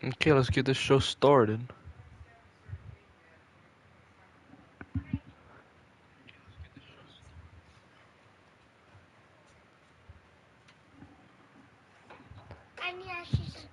Okay, let's get this show started. I need to ask you something.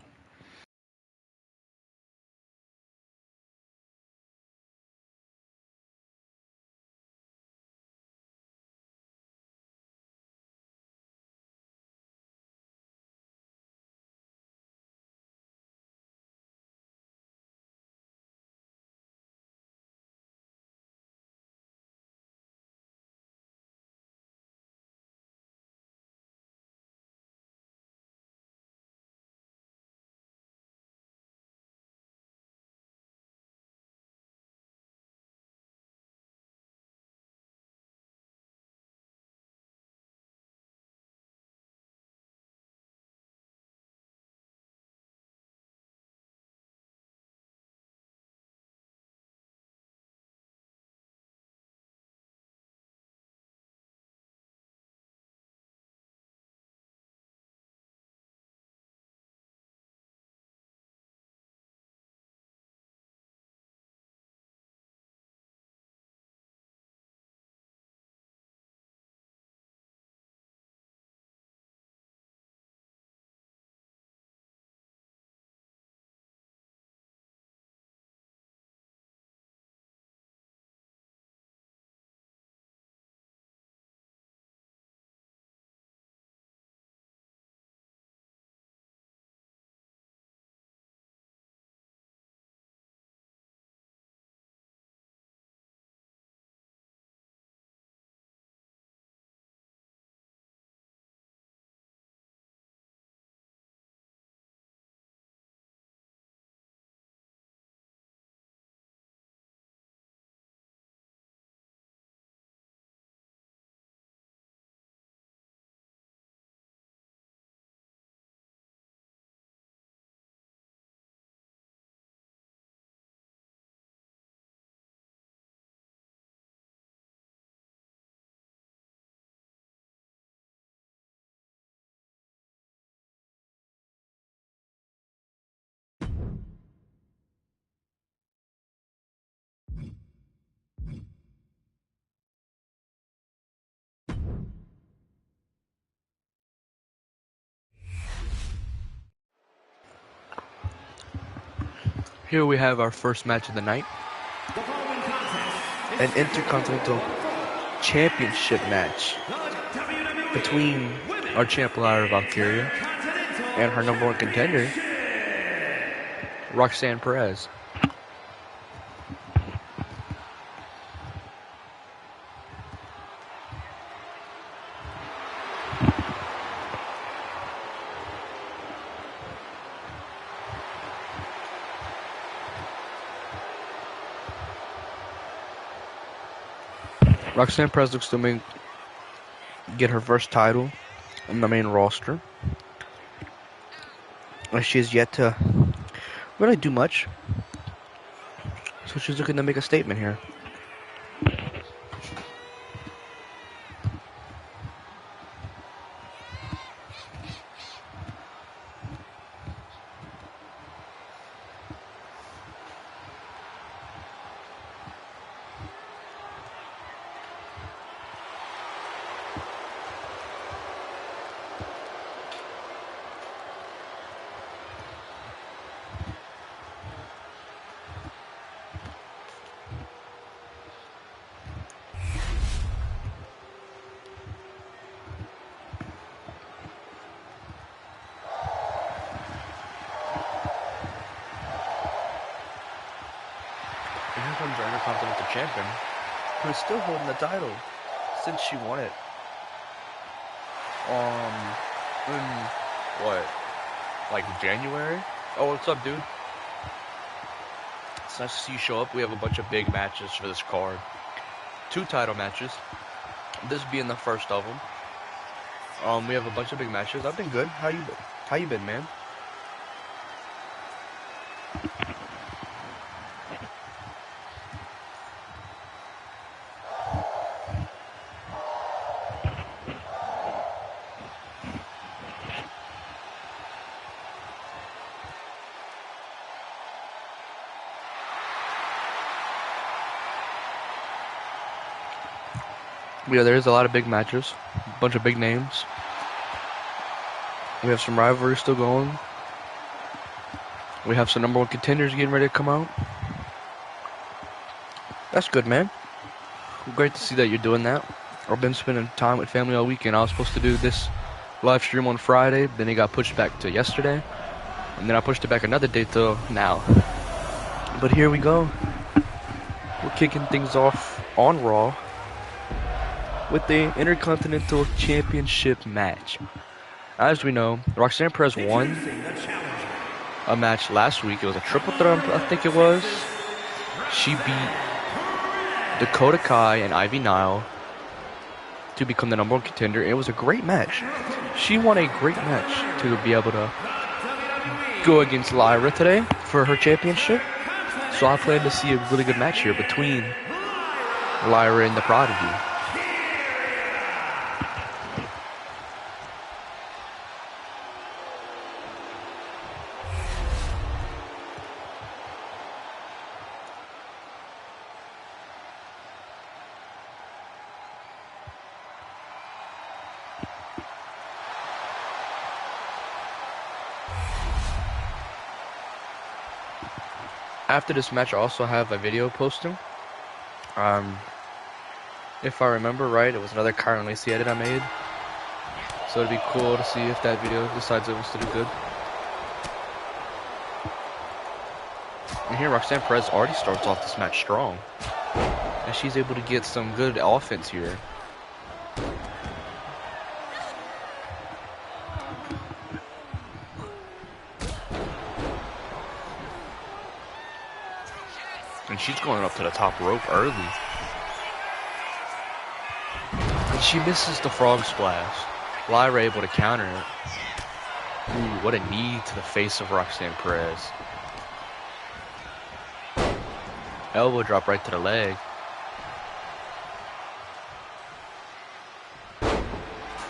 Here we have our first match of the night. An Intercontinental Championship match between our champ Lyra Valkyria and her number one contender, Roxanne Perez. Roxanne Perez looks to get her first title on the main roster. She has yet to really do much, so she's looking to make a statement here. And here comes our Intercontinental Champion, who is still holding the title since she won it. In what? Like January? Oh, what's up, dude? It's nice to see you show up. We have a bunch of big matches for this card. 2 title matches. This being the first of them. We have a bunch of big matches. I've been good. How you been, man? Yeah, there's a lot of big matches, a bunch of big names. We have some rivalries still going. We have some #1 contenders getting ready to come out. That's good, man. Great to see that you're doing that. I've been spending time with family all weekend. I was supposed to do this live stream on Friday, then it got pushed back to yesterday, and then I pushed it back another day till now. But here we go. We're kicking things off on Raw with the Intercontinental Championship match. As we know, Roxanne Perez won a match last week. It was a triple threat, I think it was. She beat Dakota Kai and Ivy Nile to become the #1 contender. It was a great match. She won a great match to be able to go against Lyra today for her championship. So I plan to see a really good match here between Lyra and the Prodigy. After this match, I also have a video posting. If I remember right, it was another Kyron Lacey edit I made. So it'd be cool to see if that video decides it wants to do good. And here, Roxanne Perez already starts off this match strong. And she's able to get some good offense here. And she's going up to the top rope early. And she misses the frog splash. Lyra able to counter it. Ooh, what a knee to the face of Roxanne Perez. Elbow drop right to the leg.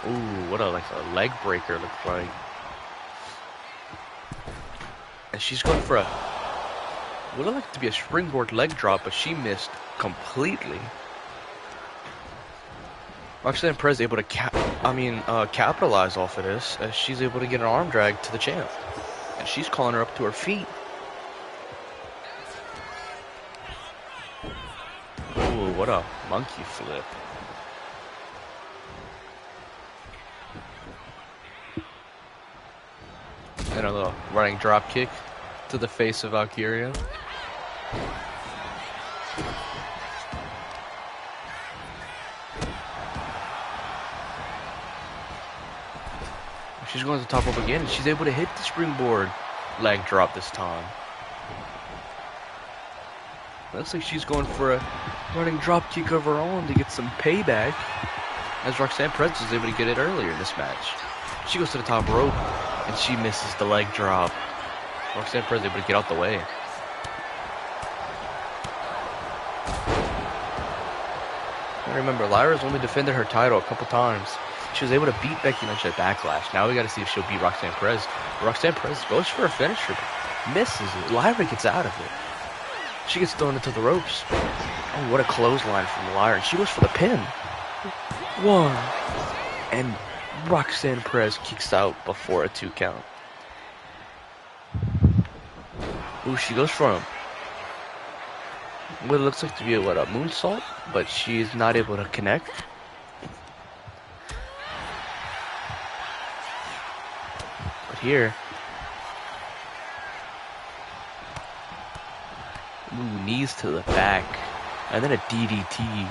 Ooh, what a leg breaker looks like. And she's going for a would it like to be a springboard leg drop, but she missed completely. Roxanne Perez able to capitalize off of this as she's able to get an arm drag to the champ, and she's calling her up to her feet. Ooh, what a monkey flip! And a little running drop kick to the face of Valkyria. She's going to the top rope again, and she's able to hit the springboard leg drop this time. Looks like she's going for a running drop kick of her own to get some payback, as Roxanne Perez was able to get it earlier in this match. She goes to the top rope, and she misses the leg drop. Roxanne Perez able to get out the way. And remember, Lyra's only defended her title a couple times. She was able to beat Becky Lynch at Backlash. Now we got to see if she'll beat Roxanne Perez. Roxanne Perez goes for a finisher, but misses it. Lyra gets out of it. She gets thrown into the ropes. Oh, what a clothesline from Lyra. And she goes for the pin. One. And Roxanne Perez kicks out before a 2 count. Ooh, she goes for what it looks like to be a moonsault, but she's not able to connect. But here, ooh, knees to the back, and then a DDT.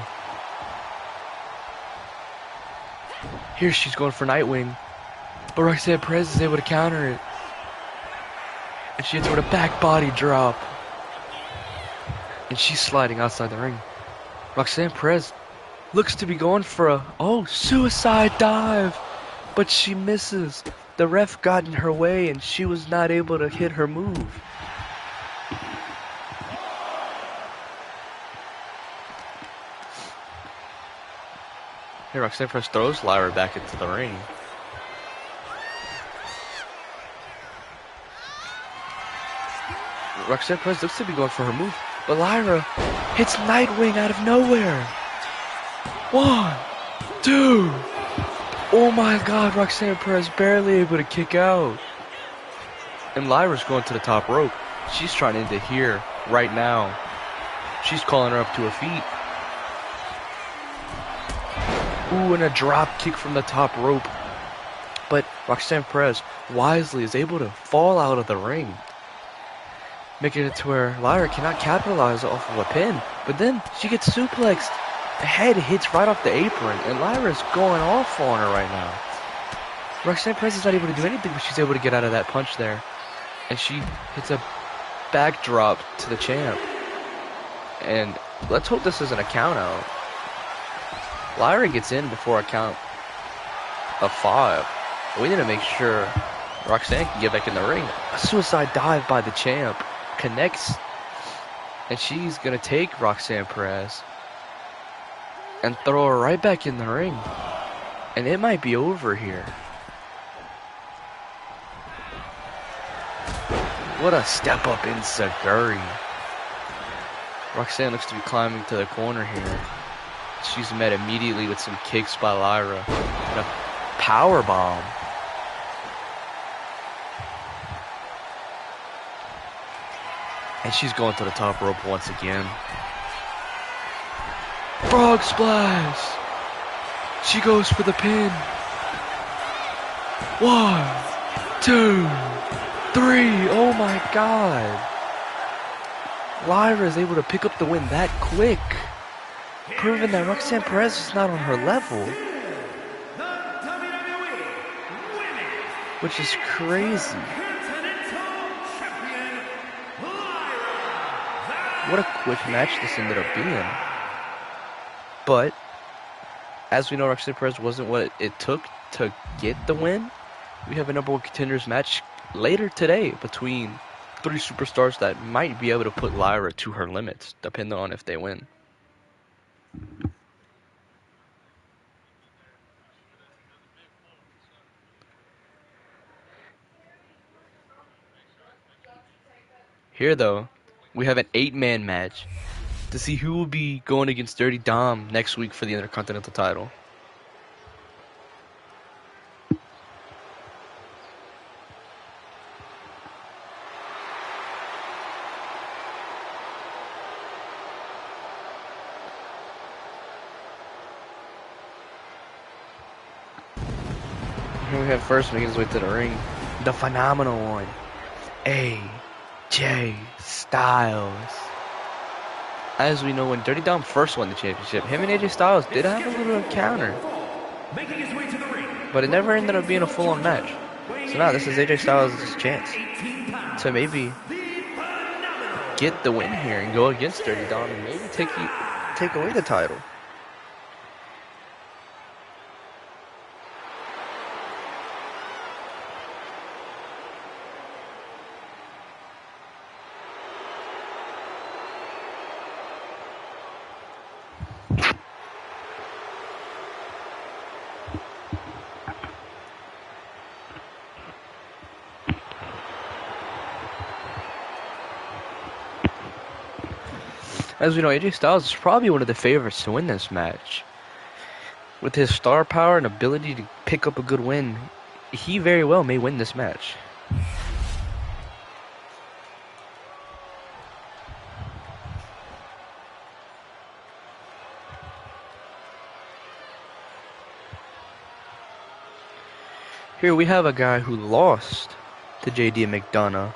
Here she's going for Nightwing, but Roxanne Perez is able to counter it. And she hits her with a back body drop. And she's sliding outside the ring. Roxanne Perez looks to be going for a suicide dive. But she misses. The ref got in her way and she was not able to hit her move. Here, Roxanne Perez throws Lyra back into the ring. Roxanne Perez looks to be going for her move, but Lyra hits Nightwing out of nowhere. 1, Dude! Oh my god, Roxanne Perez barely able to kick out. And Lyra's going to the top rope. She's trying to end it here, right now. She's calling her up to her feet. Ooh, and a drop kick from the top rope. But Roxanne Perez wisely is able to fall out of the ring, making it to where Lyra cannot capitalize off of a pin. But then she gets suplexed. The head hits right off the apron, and Lyra's going off on her right now. Roxanne Perez is not able to do anything, but she's able to get out of that punch there. And she hits a backdrop to the champ. And let's hope this isn't a count out. Lyra gets in before a count of 5. We need to make sure Roxanne can get back in the ring. A suicide dive by the champ connects, and she's gonna take Roxanne Perez and throw her right back in the ring. And it might be over here. What a step up in Saguri. Roxanne looks to be climbing to the corner here. She's met immediately with some kicks by Lyra and a power bomb. And she's going to the top rope once again. Frog splash! She goes for the pin. 1, 2, 3. Oh my god. Lyra is able to pick up the win that quick, proving that Roxanne Perez is not on her level. Which is crazy. What a quick match this ended up being. But, as we know, Roxanne Perez wasn't what it took to get the win. We have a number 1 contenders match later today between 3 superstars that might be able to put Lyra to her limits, depending on if they win. Here, though, we have an 8-man match to see who will be going against Dirty Dom next week for the Intercontinental title. Here we have first making his way to the ring, the phenomenal one, AJ Styles. As we know, when Dirty Dom first won the championship, him and AJ Styles did have a little encounter, but it never ended up being a full-on match. So now this is AJ Styles' chance to maybe get the win here and go against Dirty Dom and maybe take away the title. As we know, AJ Styles is probably one of the favorites to win this match. With his star power and ability to pick up a good win, he very well may win this match. Here we have a guy who lost to JD McDonough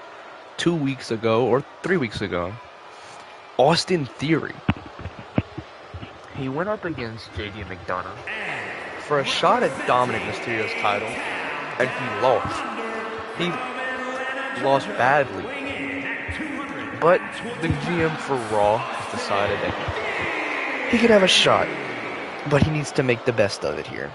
2 weeks ago or 3 weeks ago. Austin Theory. He went up against JD McDonough for a shot at Dominic Mysterio's title, and he lost. He lost badly. But the GM for Raw has decided that he could have a shot, but he needs to make the best of it here.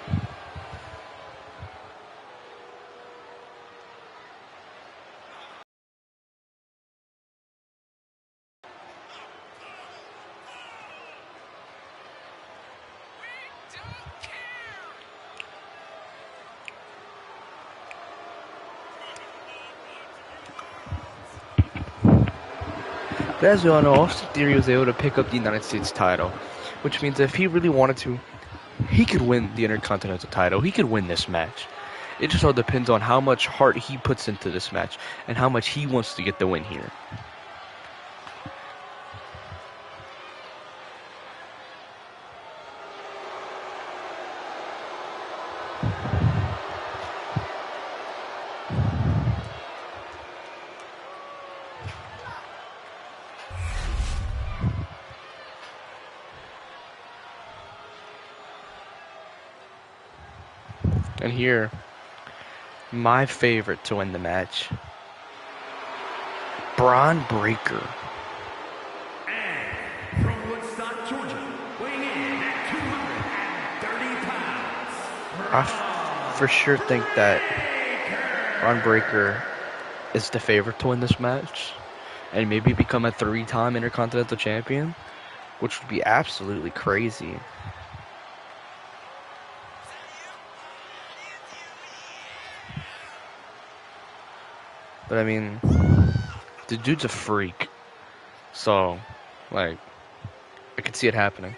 But as we all know, Austin Theory was able to pick up the United States title, which means if he really wanted to, he could win the Intercontinental title. He could win this match. It just all depends on how much heart he puts into this match and how much he wants to get the win here. And here, my favorite to win the match, Braun Breaker. And from Woodstock, Georgia, weighing in at 230 pounds. I for sure think that Braun Breaker is the favorite to win this match and maybe become a 3-time Intercontinental Champion, which would be absolutely crazy. But I mean, the dude's a freak. So, like, I could see it happening.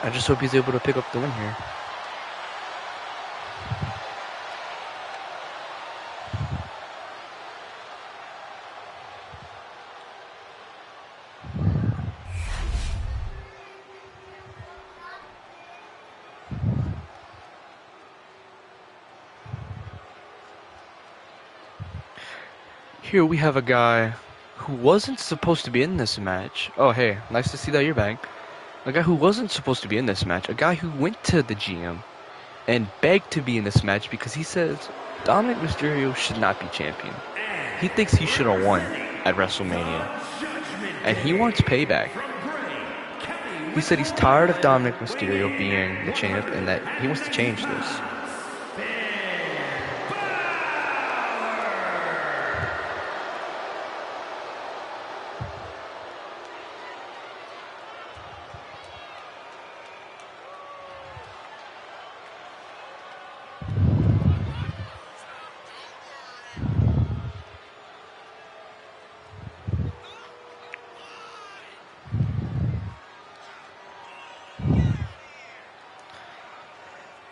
I just hope he's able to pick up the win here. Here we have a guy who wasn't supposed to be in this match. Oh, hey, nice to see that you're back. A guy who wasn't supposed to be in this match. A guy who went to the GM and begged to be in this match because he says Dominic Mysterio should not be champion. He thinks he should have won at WrestleMania. And he wants payback. He said he's tired of Dominic Mysterio being the champ and that he wants to change this.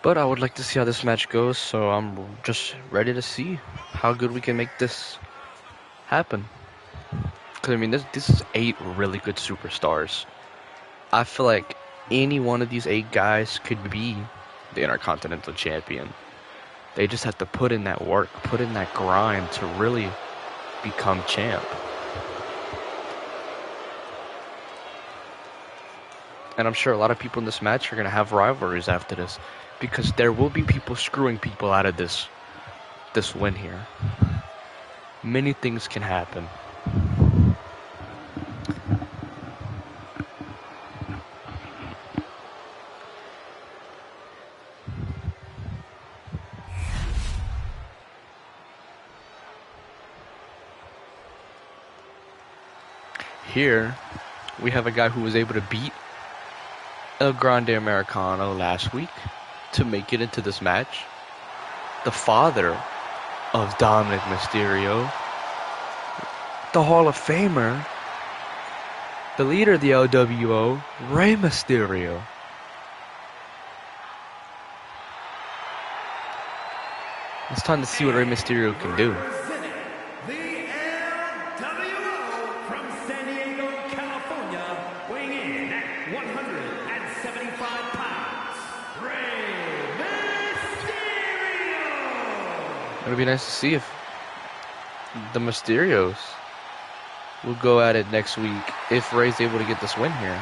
But I would like to see how this match goes, so I'm just ready to see how good we can make this happen. Because, I mean, this is 8 really good superstars. I feel like any one of these 8 guys could be the Intercontinental Champion. They just have to put in that work, put in that grind to really become champ. And I'm sure a lot of people in this match are going to have rivalries after this, because there will be people screwing people out of this win here. Many things can happen. Here, we have a guy who was able to beat El Grande Americano last week to make it into this match. The father of Dominic Mysterio, the Hall of Famer, the leader of the LWO, Rey Mysterio. It's time to see what Rey Mysterio can do. The LWO from San Diego, California, weighing in at 175 pounds, Rey Mysterio. It'll be nice to see if the Mysterios will go at it next week if Rey's able to get this win here.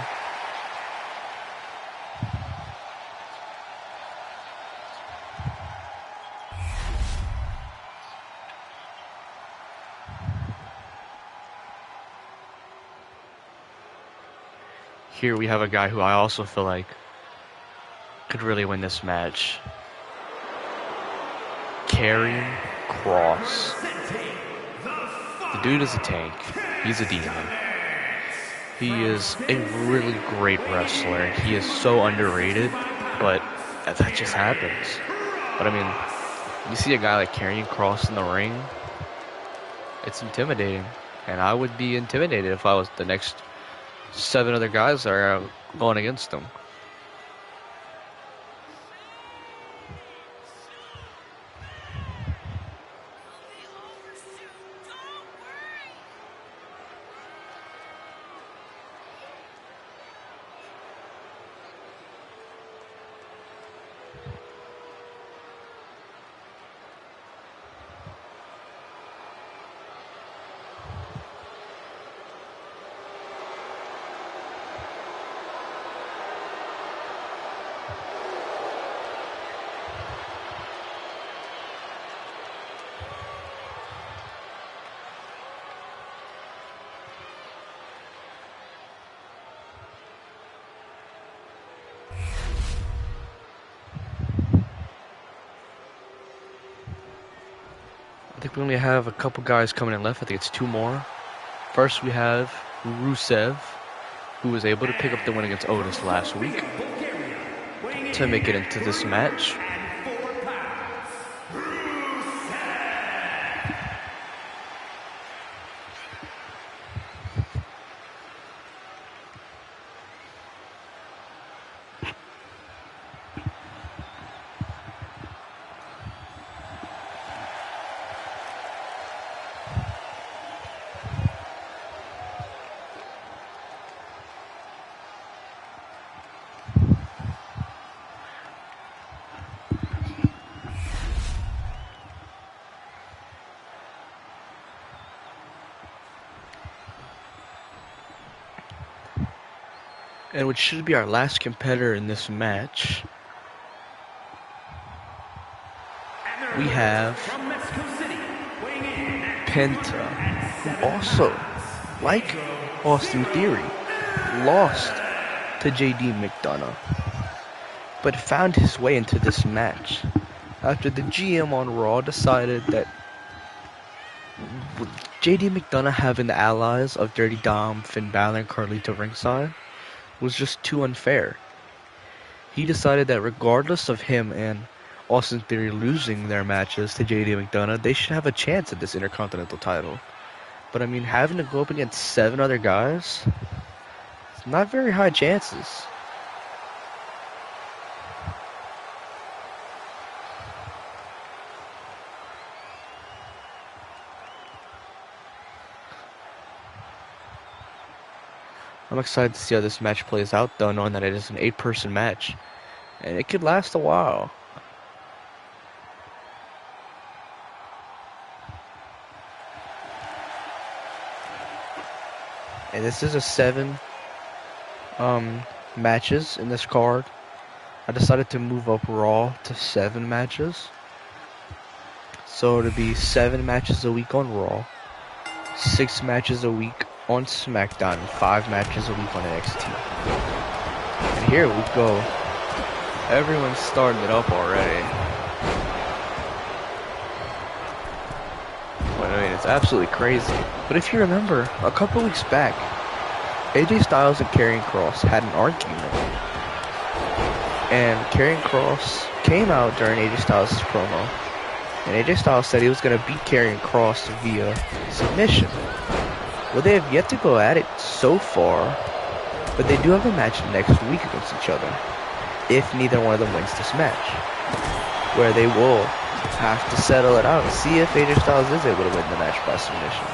Here we have a guy who I also feel like could really win this match. Karrion Kross. The dude is a tank. He's a demon. He is a really great wrestler. He is so underrated, but that just happens. But I mean, you see a guy like Karrion Kross in the ring, it's intimidating. And I would be intimidated if I was the next 7 other guys that are going against him. I think we only have a couple guys coming in left. I think it's 2 more. First, we have Rusev, who was able to pick up the win against Otis last week to make it into this match. And which should be our last competitor in this match, we have Penta, who also, like Austin Theory, lost to JD McDonough, but found his way into this match after the GM on Raw decided that JD McDonough having the allies of Dirty Dom, Finn Balor, and Carlito ringside was just too unfair. He decided that regardless of him and Austin Theory losing their matches to JD McDonough, they should have a chance at this Intercontinental title. But I mean, having to go up against 7 other guys, it's not very high chances. I'm excited to see how this match plays out, though, knowing that it is an 8-person match, and it could last a while. And this is a 7 matches in this card. I decided to move up Raw to 7 matches. So it'll be 7 matches a week on Raw, 6 matches a week on SmackDown, and 5 matches a week on NXT. And here we go. Everyone's starting it up already. But I mean, it's absolutely crazy. But if you remember, a couple weeks back, AJ Styles and Karrion Kross had an argument. And Karrion Kross came out during AJ Styles' promo, and AJ Styles said he was going to beat Karrion Kross via submission. Well, they have yet to go at it so far, but they do have a match next week against each other, if neither one of them wins this match, where they will have to settle it out and see if AJ Styles is able to win the match by submission.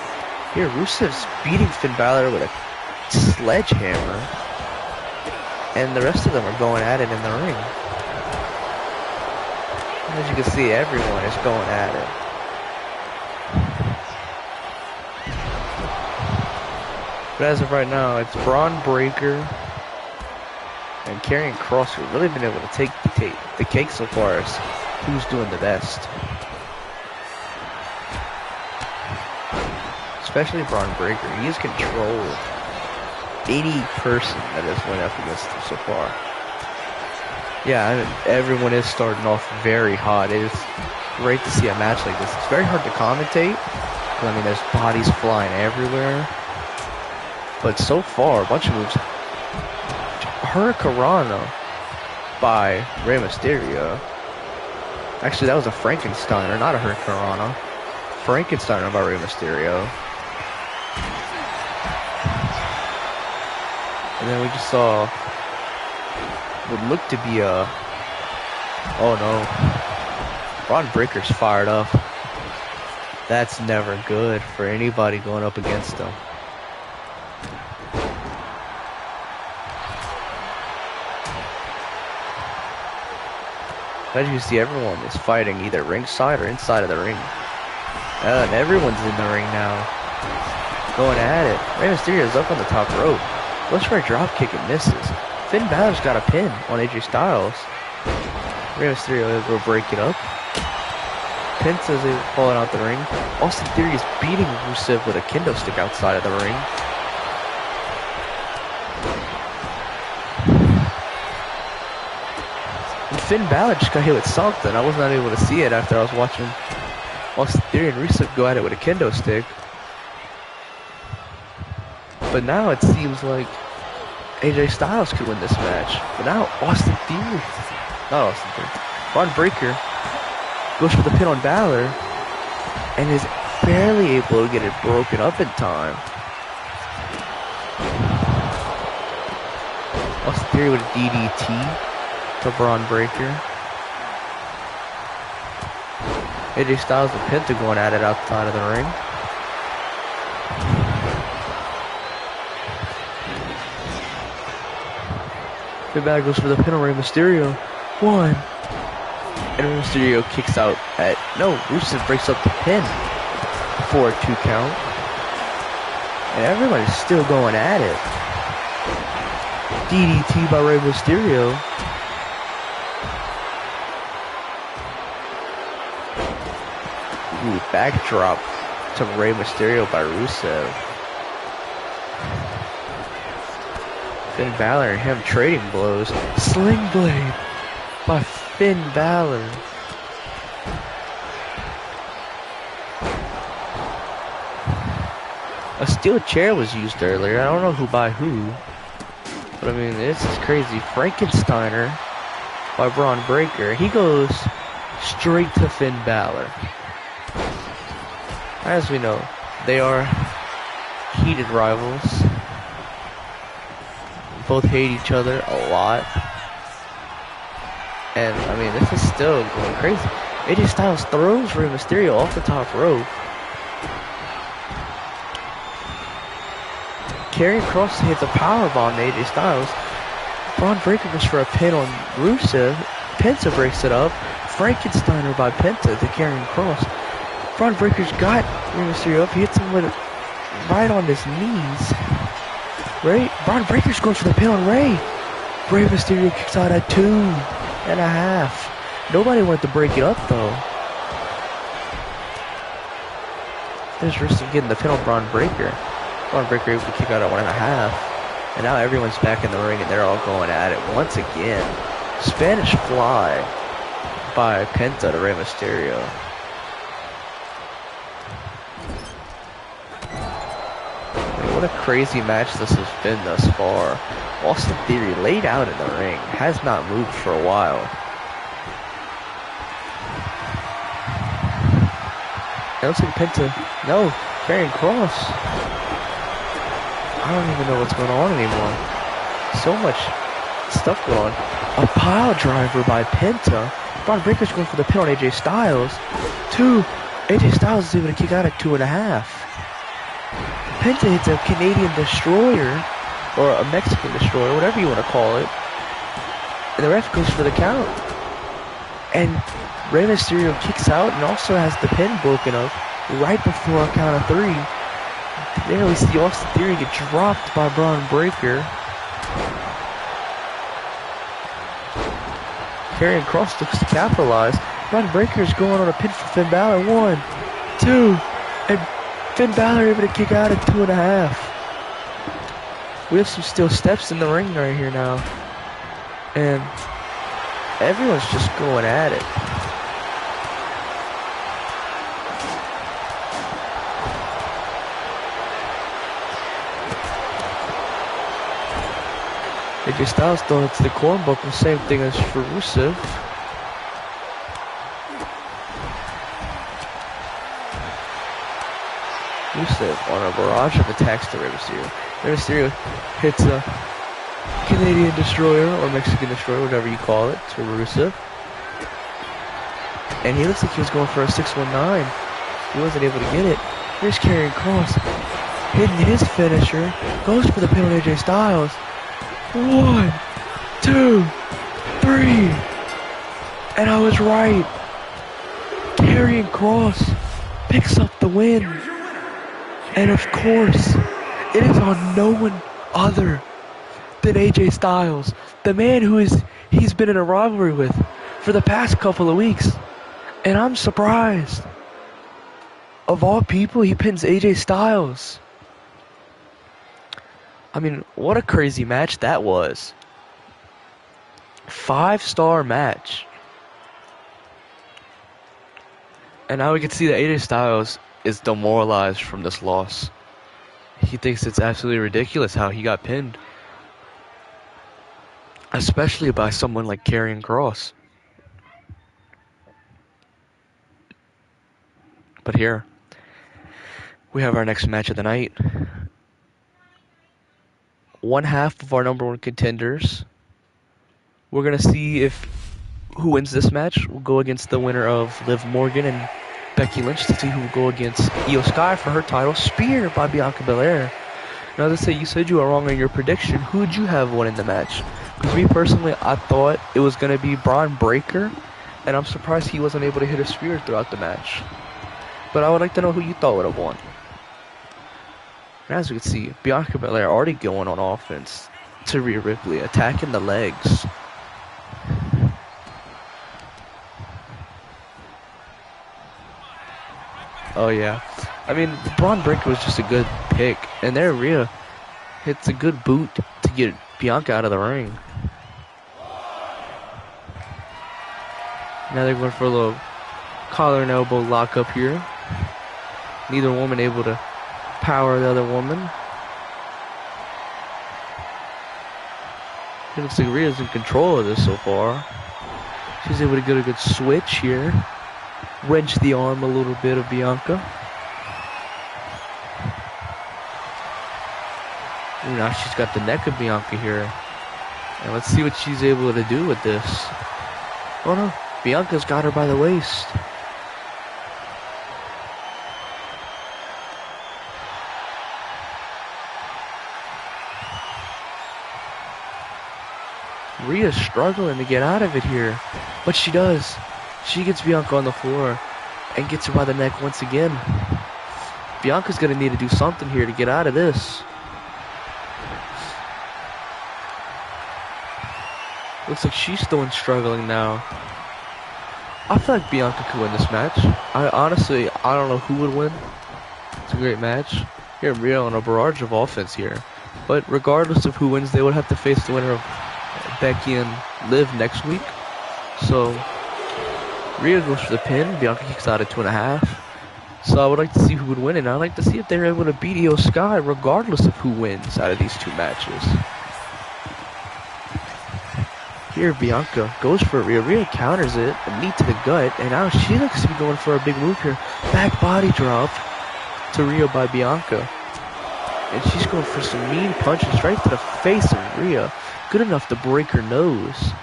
Here, Rusev's beating Finn Balor with a sledgehammer, and the rest of them are going at it in the ring. As you can see, everyone is going at it. But as of right now, it's Braun Breaker and Karrion Kross who've really been able to take the cake so far as who's doing the best. Especially Braun Breaker. He has controlled any person that has went up against him so far. Yeah, I mean, everyone is starting off very hot. It is great to see a match like this. It's very hard to commentate. 'Cause, I mean, there's bodies flying everywhere. But so far, a bunch of moves. Hurricanrana by Rey Mysterio. Actually, that was a Frankensteiner, not a Hurricanrana. Frankensteiner by Rey Mysterio. And then we just saw what looked to be a... Oh no. Braun Breaker's fired up. That's never good for anybody going up against him. As you see, everyone is fighting either ringside or inside of the ring. And everyone's in the ring now. Going at it. Rey Mysterio's up on the top rope. Goes for a drop kick and misses. Finn Balor's got a pin on AJ Styles. Rey Mysterio is going to break it up. Penta's falling out the ring. Austin Theory is beating Rusev with a kendo stick outside of the ring. And Finn Balor just got hit with something. I was not able to see it after I was watching Austin Theory and Rusev go at it with a kendo stick. But now it seems like AJ Styles could win this match. But now Austin Theory, not Austin Theory, Braun Breaker goes for the pin on Balor and is barely able to get it broken up in time. Austin Theory with a DDT to Braun Breaker. AJ Styles and Penta going at it outside of the ring. Finn Balor goes for the pin on Rey Mysterio. One. And Rey Mysterio kicks out at... No, Rusev breaks up the pin for a 2 count. And everyone is still going at it. DDT by Rey Mysterio. Ooh, backdrop to Rey Mysterio by Rusev. Finn Balor and him trading blows. Sling Blade by Finn Balor. A steel chair was used earlier. I don't know who by who. But I mean, this is crazy. Frankensteiner by Braun Breaker. He goes straight to Finn Balor. As we know, they are heated rivals. Both hate each other a lot. And, I mean, this is still going crazy. AJ Styles throws Rey Mysterio off the top rope. Karrion Kross hits a powerbomb to AJ Styles. Braun Breaker goes for a pin on Rusev. Penta breaks it up. Frankensteiner by Penta to Karrion Kross. Braun Breaker's got Rey Mysterio up. He hits him with it right on his knees. Braun Breaker's going for the pin on Rey. Rey Mysterio kicks out at 2.5. Nobody wanted to break it up though. There's Rusev getting the pin on Braun Breaker. Braun Breaker able to kick out at 1.5. And now everyone's back in the ring and they're all going at it once again. Spanish Fly by Penta to Rey Mysterio. What a crazy match this has been thus far. Austin Theory laid out in the ring. Has not moved for a while. It looks like Penta. No, Karrion Kross. I don't even know what's going on anymore. So much stuff going on. A pile driver by Penta. Braun Breaker's going for the pin on AJ Styles. 2. AJ Styles is able to kick out at 2.5. Penta hits a Canadian Destroyer, or a Mexican Destroyer, whatever you want to call it. And the ref goes for the count. And Rey Mysterio kicks out and also has the pin broken up right before a count of 3. There we see Austin Theory get dropped by Braun Breaker. Karrion Kross looks to capitalize. Braun Breaker is going on a pin for Finn Balor. 1, 2, and Finn Balor able to kick out at 2.5. We have some steel steps in the ring right here now. And everyone's just going at it. AJ Styles still hits the cornbuckle, same thing as for Rusev. Rusev on a barrage of attacks to Rey Mysterio. Rey Mysterio hits a Canadian Destroyer, or Mexican Destroyer, whatever you call it, to Rusev. And he looks like he was going for a 619. He wasn't able to get it. Here's Karrion Kross, hitting his finisher, goes for the pin on AJ Styles. 1, 2, 3. And I was right. Karrion Kross picks up the win. And of course, it is on no one other than AJ Styles, the man he's been in a rivalry with for the past couple of weeks. And I'm surprised. Of all people, he pins AJ Styles. I mean, what a crazy match that was. 5-star match. And now we can see that AJ Styles is demoralized from this loss. He thinks it's absolutely ridiculous how he got pinned. Especially by someone like Karrion Kross. But here, we have our next match of the night. One half of our number one contenders. We're going to see who wins this match. We'll go against the winner of Liv Morgan and Becky Lynch to see who will go against Io Sky for her title. Spear by Bianca Belair. Now, let's say you said you were wrong on your prediction. Who would you have won in the match? Because me personally, I thought it was going to be Braun Breaker. And I'm surprised he wasn't able to hit a spear throughout the match. But I would like to know who you thought would have won. And as we can see, Bianca Belair already going on offense to Rhea Ripley, attacking the legs. Oh yeah. I mean, Braun Breaker was just a good pick. And there Rhea hits a good boot to get Bianca out of the ring. Now they're going for a little collar and elbow lock up here. Neither woman able to power the other woman. It looks like Rhea's in control of this so far. She's able to get a good switch here. Wrench the arm a little bit of Bianca. Ooh, now she's got the neck of Bianca here. And let's see what she's able to do with this. Oh no, Bianca's got her by the waist. Rhea's struggling to get out of it here, but she does. She gets Bianca on the floor and gets her by the neck once again. Bianca's going to need to do something here to get out of this. Looks like she's still struggling now. I feel like Bianca could win this match. I don't know who would win. It's a great match. Here, Rhea on a barrage of offense here. But regardless of who wins, they would have to face the winner of Becky and Liv next week. So Rhea goes for the pin. Bianca kicks out at 2.5. So I would like to see who would win, and I'd like to see if they're able to beat Io Sky regardless of who wins out of these two matches. Here Bianca goes for Rhea. Rhea counters it, a knee to the gut, and now she looks to be going for a big move here. Back body drop to Rhea by Bianca. And she's going for some mean punches right to the face of Rhea. Good enough to break her nose.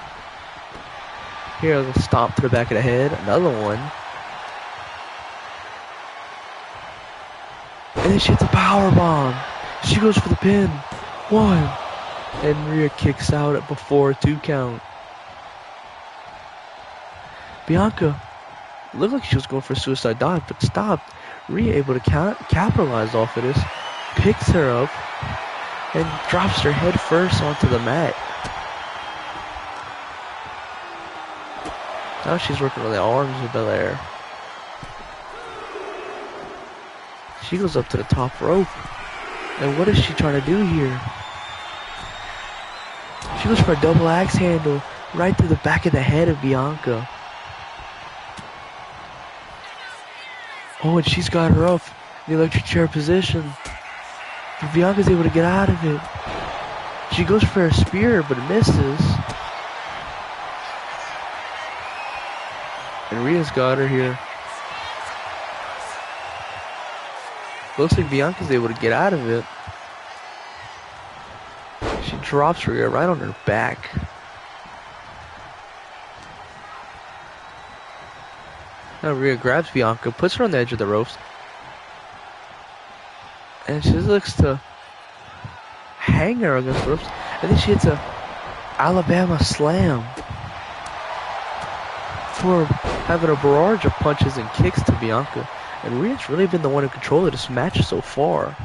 Here, a little stomp to the back of the head. Another one. And then she hits a power bomb. She goes for the pin. 1. And Rhea kicks out at before a 2 count. Bianca looked like she was going for a suicide dive, but stopped. Rhea able to capitalize off of this. Picks her up and drops her head first onto the mat. Now she's working on the arms of Belair. She goes up to the top rope. And what is she trying to do here? She goes for a double axe handle right through the back of the head of Bianca. Oh, and she's got her up in the electric chair position. But Bianca's able to get out of it. She goes for a spear, but misses. And Rhea's got her here. Looks like Bianca's able to get out of it. She drops Rhea right on her back. Now Rhea grabs Bianca, puts her on the edge of the ropes. And she just looks to hang her against the ropes. And then she hits a Alabama slam for having a barrage of punches and kicks to Bianca. And Rhea's really been the one in control of this match so far.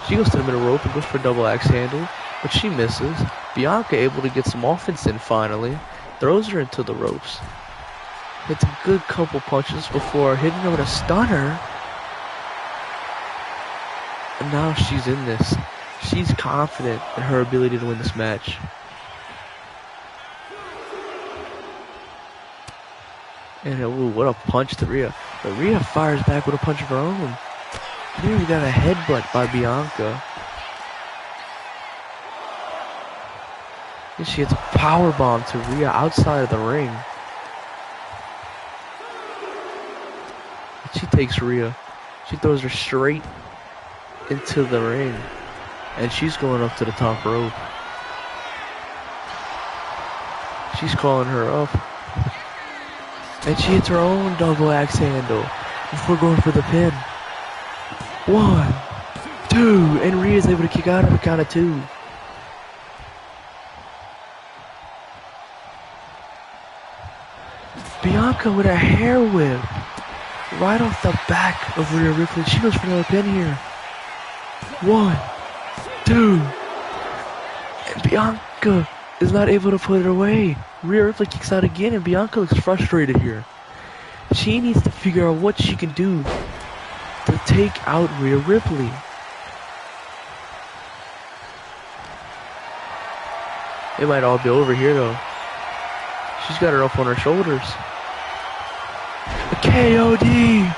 She goes to the middle rope and goes for a double axe handle, but she misses. Bianca able to get some offense in finally. Throws her into the ropes. Hits a good couple punches before hitting her with a stunner. And now she's in this. She's confident in her ability to win this match. And ooh, what a punch to Rhea. But Rhea fires back with a punch of her own. There we got a headbutt by Bianca. And she hits a powerbomb to Rhea outside of the ring. And she takes Rhea. She throws her straight into the ring. And she's going up to the top rope. She's calling her up. And she hits her own double axe handle before going for the pin. 1, 2, and Rhea's able to kick out of the count of 2. Bianca with a hair whip right off the back of Rhea Ripley. She goes for another pin here. 1, 2, and Bianca is not able to put it away. Rhea Ripley kicks out again, and Bianca looks frustrated here. She needs to figure out what she can do to take out Rhea Ripley. It might all be over here though. She's got her up on her shoulders. A KOD!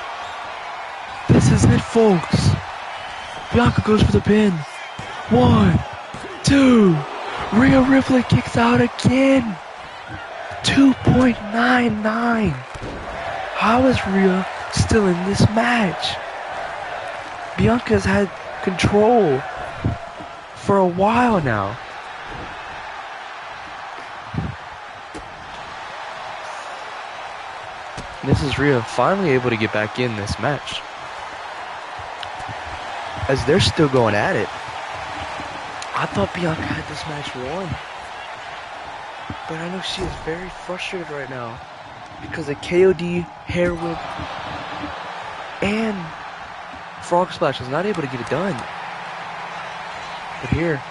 This is it, folks. Bianca goes for the pin. 1, 2. Rhea Ripley kicks out again. 2.99. How is Rhea still in this match? Bianca's had control for a while now. This is Rhea finally able to get back in this match. As they're still going at it. I thought Bianca had this match won. But I know she is very frustrated right now. Because of KOD, hair whip, and frog splash is not able to get it done. But here,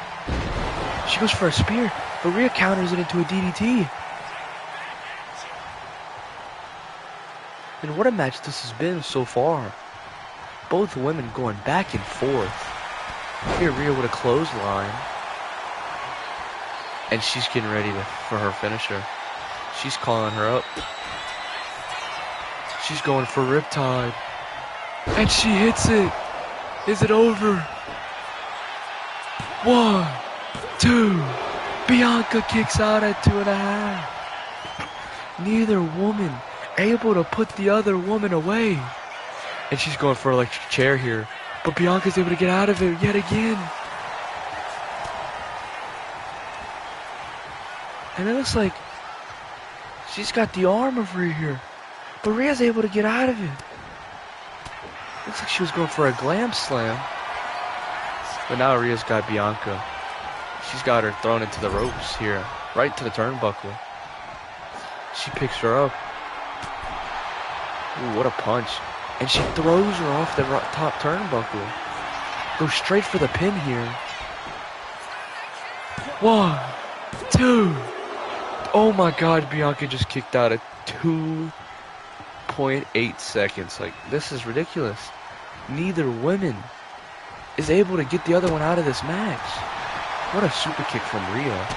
she goes for a spear, but Rhea counters it into a DDT. And what a match this has been so far. Both women going back and forth. Here Rhea with a clothesline. And she's getting ready for her finisher. She's calling her up. She's going for Riptide. And she hits it. Is it over? 1, 2. Bianca kicks out at 2.5. Neither woman able to put the other woman away. And she's going for an electric chair here. But Bianca's able to get out of it yet again. And it looks like she's got the arm of Rhea here. But Rhea's able to get out of it. Looks like she was going for a glam slam. But now Rhea's got Bianca. She's got her thrown into the ropes here. Right to the turnbuckle. She picks her up. Ooh, what a punch. And she throws her off the top turnbuckle. Goes straight for the pin here. 1, 2. Oh my god, Bianca just kicked out at 2.8 seconds. Like, this is ridiculous. Neither woman is able to get the other one out of this match. What a super kick from Rhea.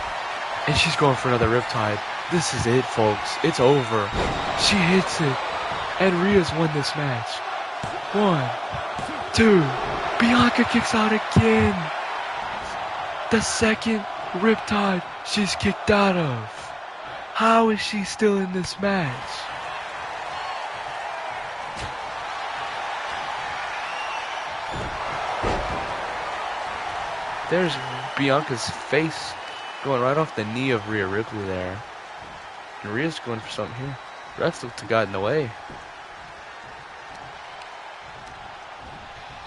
And she's going for another Riptide. This is it, folks. It's over. She hits it. And Rhea's won this match. 1, 2. Bianca kicks out again. The second riptide she's kicked out of. How is she still in this match? There's Bianca's face going right off the knee of Rhea Ripley there. And Rhea's going for something here. Refs looked to got in the way.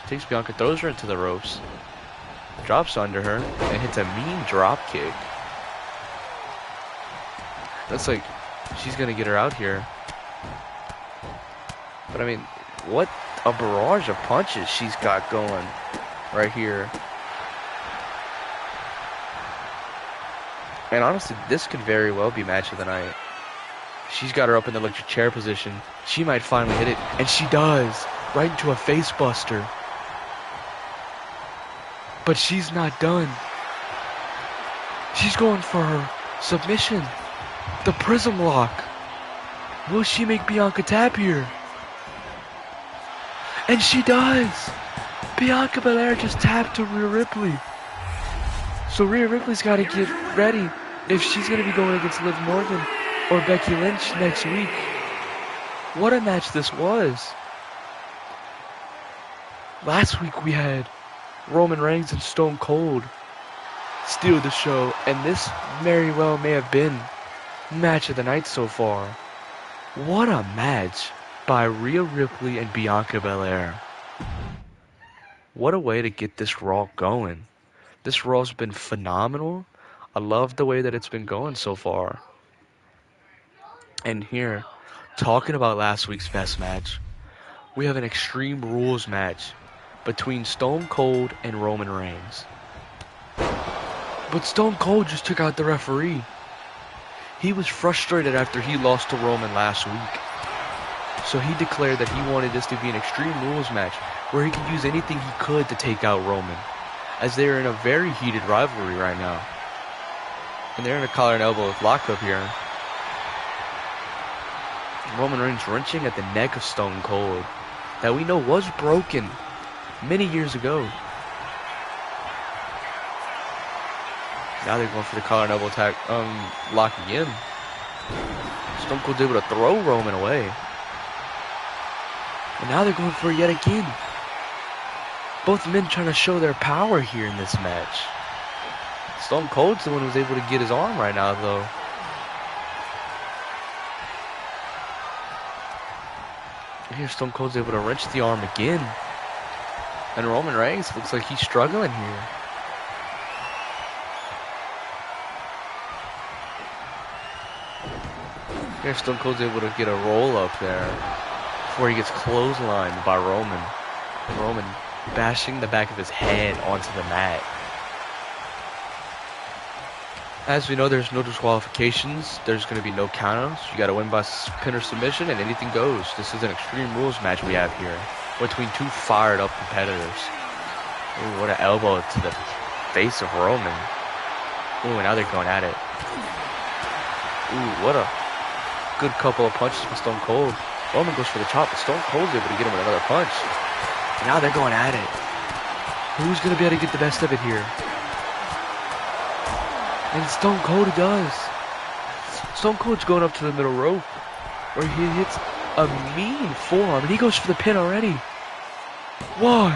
Takes Bianca, throws her into the ropes. Drops under her and hits a mean drop kick. That's like she's gonna get her out here. But I mean, what a barrage of punches she's got going right here. And honestly, this could very well be match of the night. She's got her up in the electric chair position. She might finally hit it, and she does. Right into a face buster. But she's not done. She's going for her submission. The prism lock. Will she make Bianca tap here? And she does. Bianca Belair just tapped to Rhea Ripley. So Rhea Ripley's got to get ready if she's going to be going against Liv Morgan or Becky Lynch next week. What a match this was. Last week we had Roman Reigns and Stone Cold steal the show, and this very well may have been match of the night so far. What a match by Rhea Ripley and Bianca Belair. What a way to get this Raw going. This Raw's been phenomenal. I love the way that it's been going so far. And here, talking about last week's best match, we have an Extreme Rules match between Stone Cold and Roman Reigns. But Stone Cold just took out the referee. He was frustrated after he lost to Roman last week. So he declared that he wanted this to be an Extreme Rules match where he could use anything he could to take out Roman, as they are in a very heated rivalry right now. And they're in a collar and elbow lockup here. Roman Reigns wrenching at the neck of Stone Cold that we know was broken many years ago. Now they're going for the collar and elbow attack, lock again. Stone Cold's able to throw Roman away. And now they're going for it yet again. Both men trying to show their power here in this match. Stone Cold's the one who's able to get his arm right now, though. Here Stone Cold's able to wrench the arm again. And Roman Reigns looks like he's struggling here. Here Stone Cold's able to get a roll up there before he gets clotheslined by Roman. Roman bashing the back of his head onto the mat. As we know, there's no disqualifications. There's going to be no countouts. You got to win by pin or submission, and anything goes. This is an Extreme Rules match we have here between two fired up competitors. Ooh, what an elbow to the face of Roman. Ooh, and now they're going at it. Ooh, what a good couple of punches from Stone Cold. Roman goes for the chop, but Stone Cold's able to get him with another punch. And now they're going at it. Who's going to be able to get the best of it here? And Stone Cold does. Stone Cold's going up to the middle rope where he hits a mean forearm. And he goes for the pin already. One.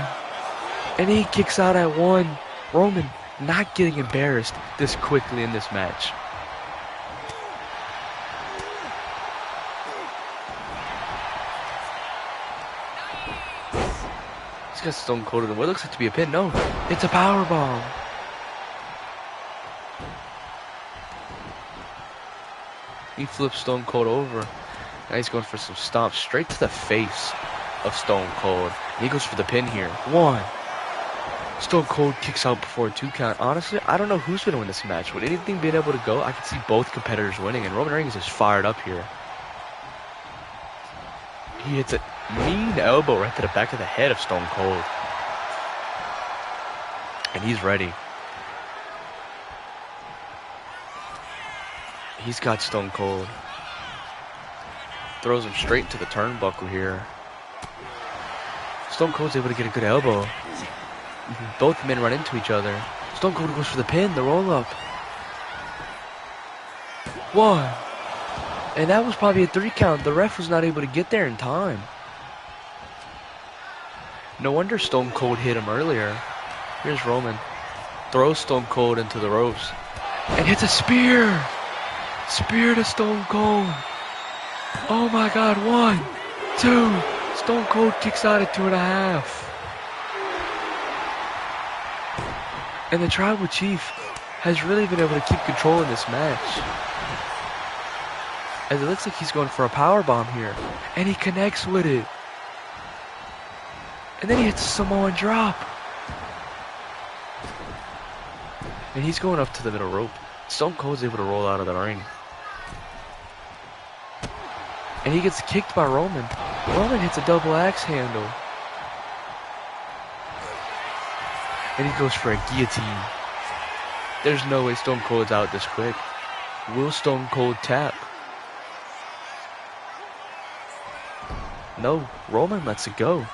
And he kicks out at one. Roman not getting embarrassed this quickly in this match. He's got Stone Cold in what looks like to be a pin. No, it's a power bomb. He flips Stone Cold over. Now he's going for some stomps straight to the face of Stone Cold. He goes for the pin here. One. Stone Cold kicks out before a 2 count. Honestly, I don't know who's going to win this match. With anything being able to go, I can see both competitors winning. And Roman Reigns is fired up here. He hits a mean elbow right to the back of the head of Stone Cold. And he's ready. He's got Stone Cold. Throws him straight into the turnbuckle here. Stone Cold's able to get a good elbow. Both men run into each other. Stone Cold goes for the pin, the roll up. 1. And that was probably a 3 count. The ref was not able to get there in time. No wonder Stone Cold hit him earlier. Here's Roman. Throws Stone Cold into the ropes. And hits a spear. Spear to Stone Cold. Oh my god. 1, 2. Stone Cold kicks out at 2.5. And the Tribal Chief has really been able to keep control in this match. As it looks like he's going for a powerbomb here. And he connects with it. And then he hits a Samoan drop. And he's going up to the middle rope. Stone Cold's able to roll out of the ring. And he gets kicked by Roman. Roman hits a double axe handle. And he goes for a guillotine. There's no way Stone Cold's out this quick. Will Stone Cold tap? No, Roman lets it go.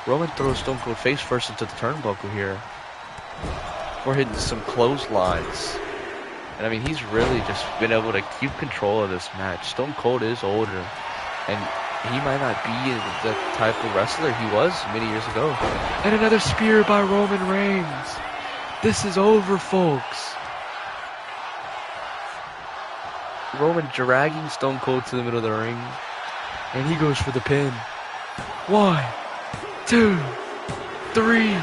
Roman throws Stone Cold face first into the turnbuckle here. We're hitting some clotheslines. And I mean, he's really just been able to keep control of this match. Stone Cold is older. And he might not be the type of wrestler he was many years ago. And another spear by Roman Reigns. This is over, folks. Roman dragging Stone Cold to the middle of the ring. And he goes for the pin. 1, 2, 3.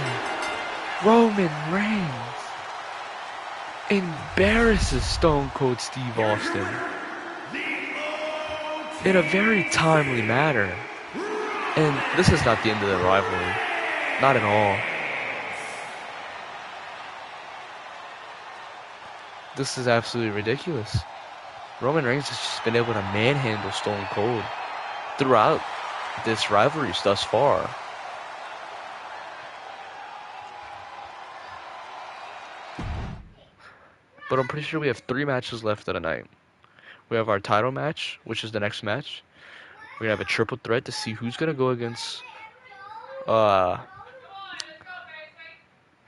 Roman Reigns embarrasses Stone Cold Steve Austin in a very timely manner. And this is not the end of the rivalry. Not at all. This is absolutely ridiculous. Roman Reigns has just been able to manhandle Stone Cold throughout this rivalry thus far. But I'm pretty sure we have 3 matches left of the night. We have our title match, which is the next match. We're going to have a triple threat to see who's going to go against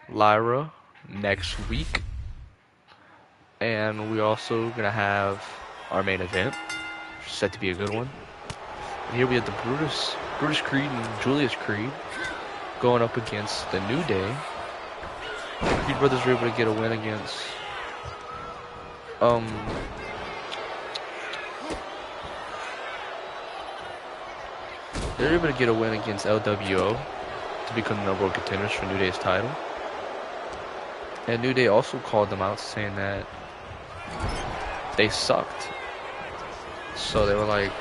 Lyra next week. And we're also going to have our main event, which is set to be a good one. And here we have the Brutus Creed and Julius Creed going up against the New Day. The Creed brothers were able to get a win against they're able to get a win against LWO to become the number 1 contenders for New Day's title. And New Day also called them out, saying that they sucked. So they were like,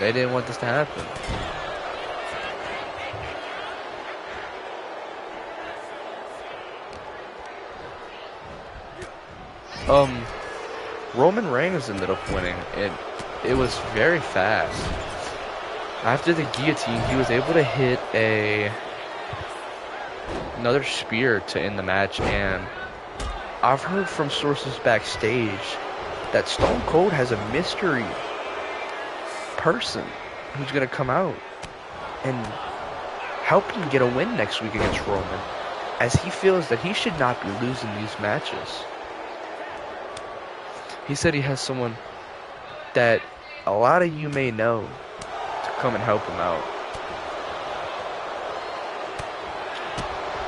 they didn't want this to happen. Roman Reigns ended up winning, and it was very fast. After the guillotine, he was able to hit another spear to end the match, and I've heard from sources backstage that Stone Cold has a mystery person who's going to come out and help him get a win next week against Roman, as he feels that he should not be losing these matches. He said he has someone that a lot of you may know to come and help him out.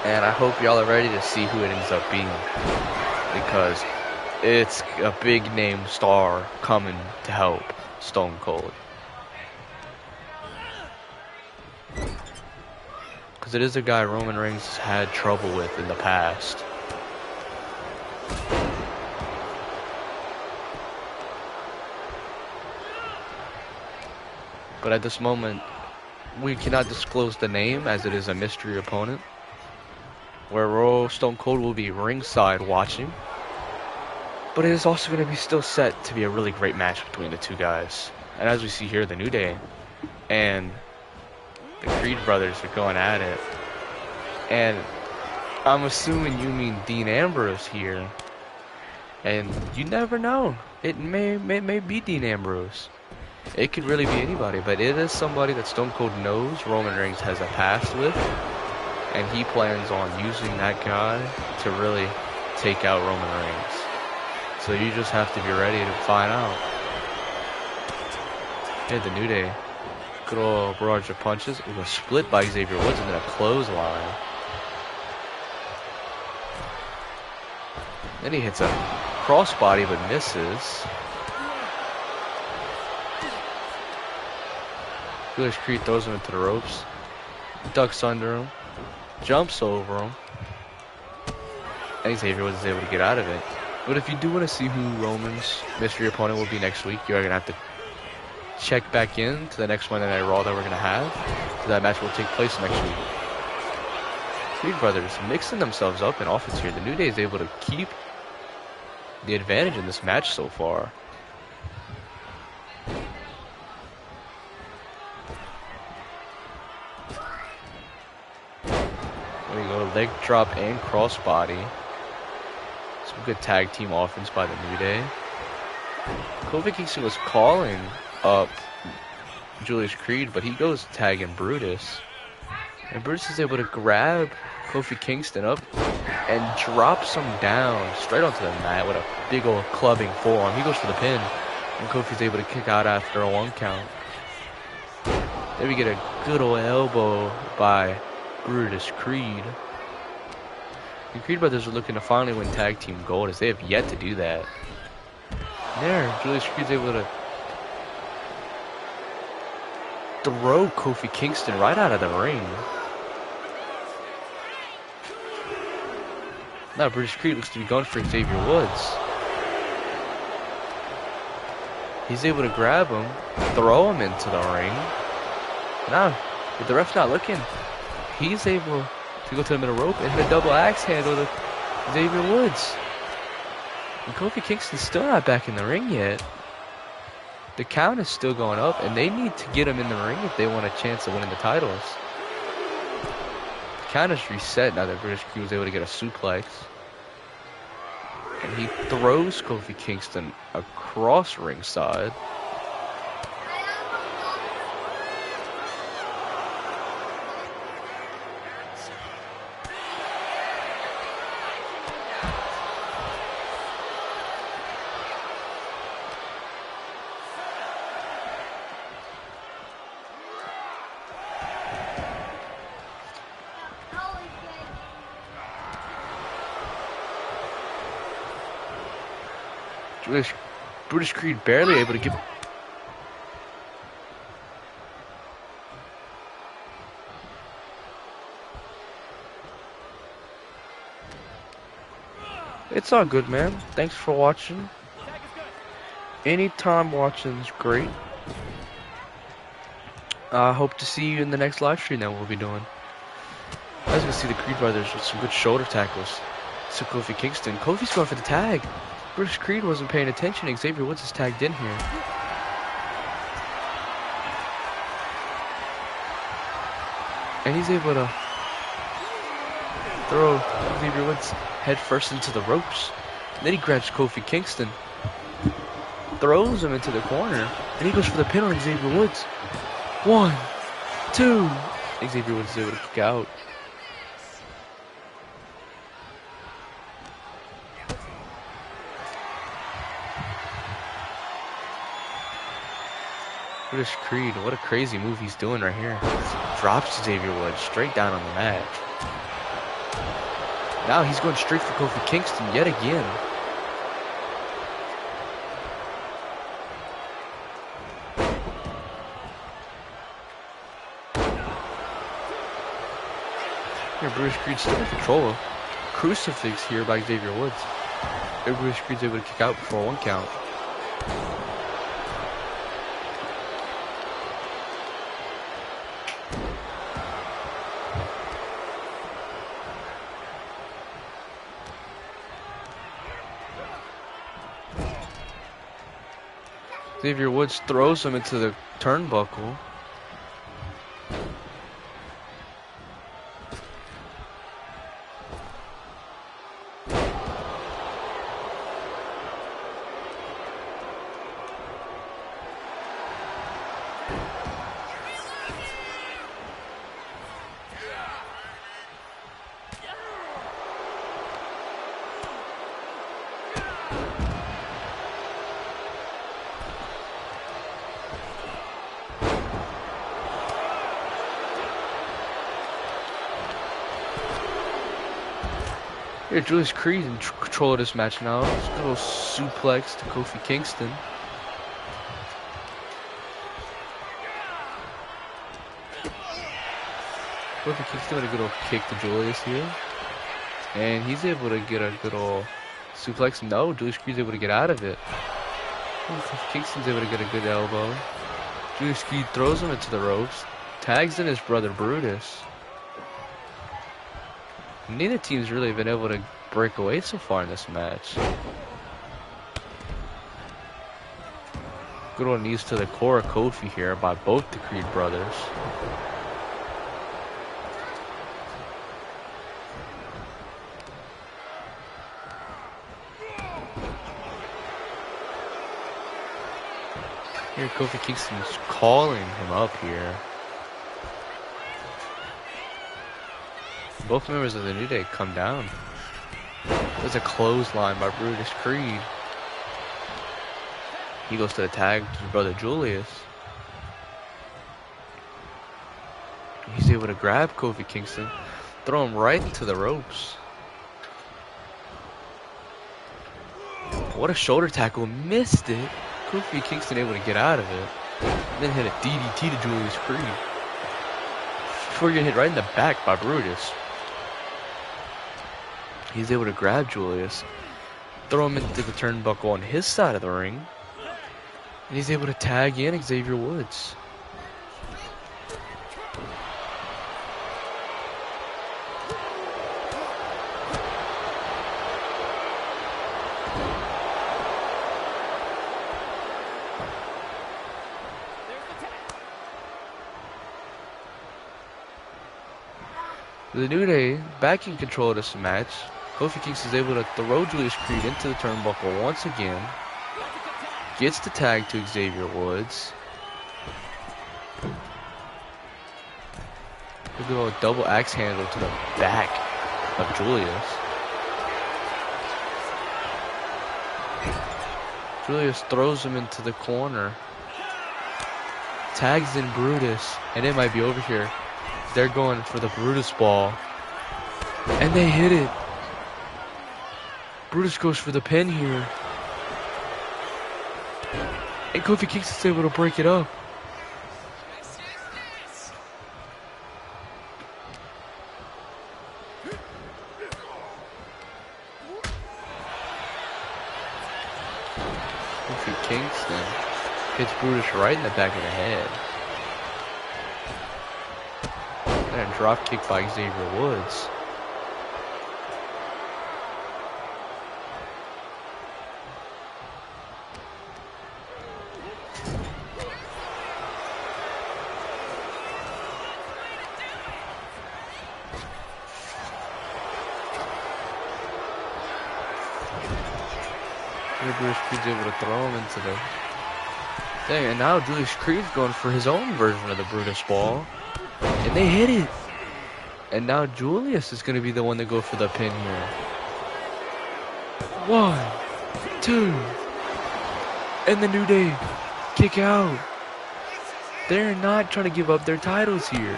And I hope y'all are ready to see who it ends up being, because it's a big name star coming to help Stone Cold. Because it is a guy Roman Reigns has had trouble with in the past. But at this moment, we cannot disclose the name, as it is a mystery opponent, where Stone Cold will be ringside watching. But it is also going to be still set to be a really great match between the two guys. And as we see here, the New Day and the Creed brothers are going at it. And I'm assuming you mean Dean Ambrose here. And you never know. It may be Dean Ambrose. It could really be anybody, but it is somebody that Stone Cold knows Roman Reigns has a past with, and he plans on using that guy to really take out Roman Reigns. So you just have to be ready to find out. Yeah, the New Day. Good old barrage of punches. Ooh, a split by Xavier Woods and then a clothesline. Then he hits a crossbody but misses. Julius Creed throws him into the ropes. Ducks under him. Jumps over him. And Xavier Woods is able to get out of it. But if you do want to see who Roman's mystery opponent will be next week, you're going to have to check back in to the next Monday Night Raw that we're going to have. So that match will take place next week. Creed brothers mixing themselves up in offense here. The New Day is able to keep the advantage in this match so far. There you go, leg drop and crossbody. Some good tag team offense by the New Day. Kofi Kingston was calling up Julius Creed, but he goes tagging Brutus. And Brutus is able to grab Kofi Kingston up and drops him down straight onto the mat with a big old clubbing forearm. He goes for the pin, and Kofi's able to kick out after a 1 count. Then we get a good old elbow by Brutus Creed. The Creed brothers are looking to finally win tag team gold, as they have yet to do that. And there, Julius Creed's able to throw Kofi Kingston right out of the ring. Now Brutus Creed looks to be going for Xavier Woods. He's able to grab him, throw him into the ring. Now, with the ref's not looking, he's able to go to the middle rope and hit a double axe handle to Xavier Woods. And Kofi Kingston's still not back in the ring yet. The count is still going up, and they need to get him in the ring if they want a chance of winning the titles. The count is reset now that Brutus Creed was able to get a suplex. And he throws Kofi Kingston across ringside. Brutus Creed barely able to get... It's all good, man. Thanks for watching. Anytime watching's great. I hope to see you in the next live stream that we'll be doing. I was going to see the Creed brothers with some good shoulder tackles. So Kofi Kingston. Kofi's going for the tag. Brutus Creed wasn't paying attention. Xavier Woods is tagged in here. And he's able to throw Xavier Woods head first into the ropes. And then he grabs Kofi Kingston, throws him into the corner, and he goes for the pin on Xavier Woods. 1, 2. Xavier Woods is able to kick out. Brutus Creed, what a crazy move he's doing right here. Drops Xavier Woods straight down on the mat. Now he's going straight for Kofi Kingston yet again. Here, Brutus Creed still in control. Crucifix here by Xavier Woods. Brutus Creed's able to kick out before 1 count. Xavier Woods throws him into the turnbuckle. Here, Julius Creed in control of this match now. Just a little suplex to Kofi Kingston. Kofi Kingston with a good old kick to Julius here. And he's able to get a good old suplex. No, Julius Creed's able to get out of it. Kofi Kingston's able to get a good elbow. Julius Creed throws him into the ropes. Tags in his brother Brutus. Neither team's really been able to break away so far in this match. Good old knees to the core of Kofi here by both the Creed brothers. Here Kofi Kingston's calling him up here. Both members of the New Day come down. There's a clothesline by Brutus Creed. He goes to the tag to his brother Julius. He's able to grab Kofi Kingston, throw him right into the ropes. What a shoulder tackle, missed it. Kofi Kingston able to get out of it. And then hit a DDT to Julius Creed. Before getting hit right in the back by Brutus. He's able to grab Julius, throw him into the turnbuckle on his side of the ring, and he's able to tag in Xavier Woods. The New Day back in control of this match. Kofi Kingston is able to throw Julius Creed into the turnbuckle once again. Gets the tag to Xavier Woods. A good old double axe handle to the back of Julius. Julius throws him into the corner. Tags in Brutus. And it might be over here. They're going for the Brutus ball. And they hit it. Brutus goes for the pin here. And Kofi Kingston's able to break it up. Kofi Kingston hits Brutus right in the back of the head. And a drop kick by Xavier Woods. Julius Creed's able to throw him into the thing, and now Julius Creed's going for his own version of the Brutus ball, and they hit it. And now Julius is going to be the one to go for the pin here. 1, 2, and the New Day kick out. They're not trying to give up their titles here.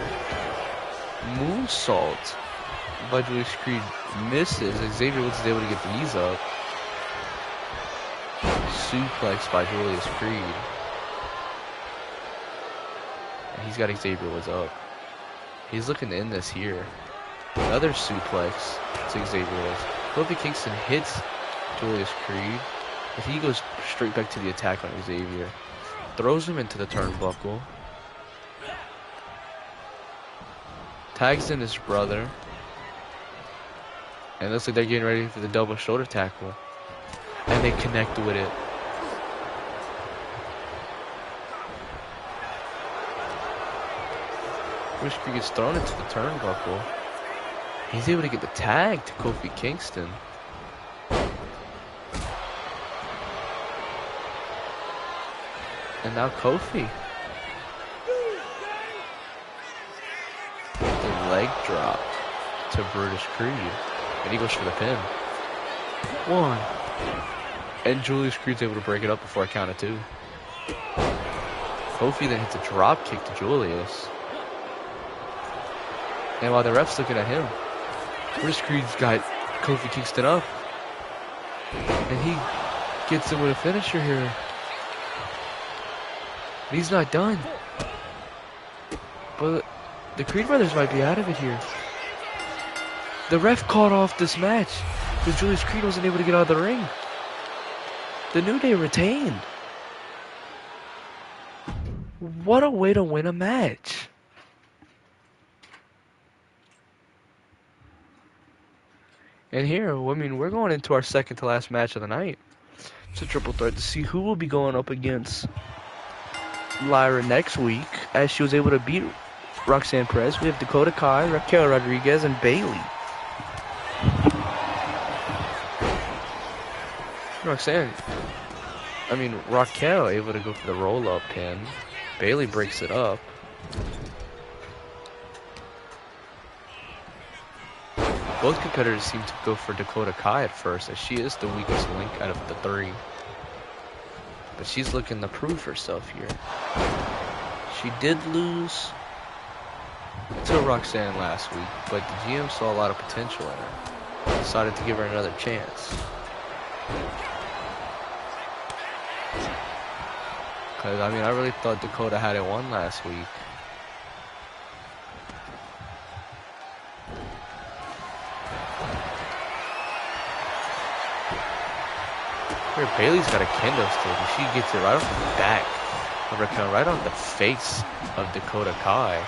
Moonsault by Julius Creed misses. Xavier Woods is able to get the knees up. Suplex by Julius Creed. And he's got Xavier Woods up. He's looking to end this here. Another suplex to Xavier Woods. Kofi Kingston hits Julius Creed, but he goes straight back to the attack on Xavier. Throws him into the turnbuckle. Tags in his brother. And it looks like they're getting ready for the double shoulder tackle. And they connect with it. Julius Creed gets thrown into the turnbuckle. He's able to get the tag to Kofi Kingston. And now Kofi. The leg drop to Brutus Creed. And he goes for the pin. 1, And Julius Creed's able to break it up before I counted 2. Kofi then hits a drop kick to Julius. And while the ref's looking at him, Julius Creed's got Kofi Kingston up. And he gets him with a finisher here. But he's not done. But the Creed brothers might be out of it here. The ref called off this match because Julius Creed wasn't able to get out of the ring. The New Day retained. What a way to win a match. And here, I mean, we're going into our second to last match of the night. It's a triple threat to see who will be going up against Lyra next week, as she was able to beat Roxanne Perez. We have Dakota Kai, Raquel Rodriguez, and Bayley. Raquel able to go for the roll-up pin. Bayley breaks it up. Both competitors seem to go for Dakota Kai at first, as she is the weakest link out of the 3. But she's looking to prove herself here. She did lose to Roxanne last week, but the GM saw a lot of potential in her. Decided to give her another chance. Because, I really thought Dakota had it won last week. Here, Bayley's got a kendo stick, and she gets it right off the back of Raquel, right on the face of Dakota Kai.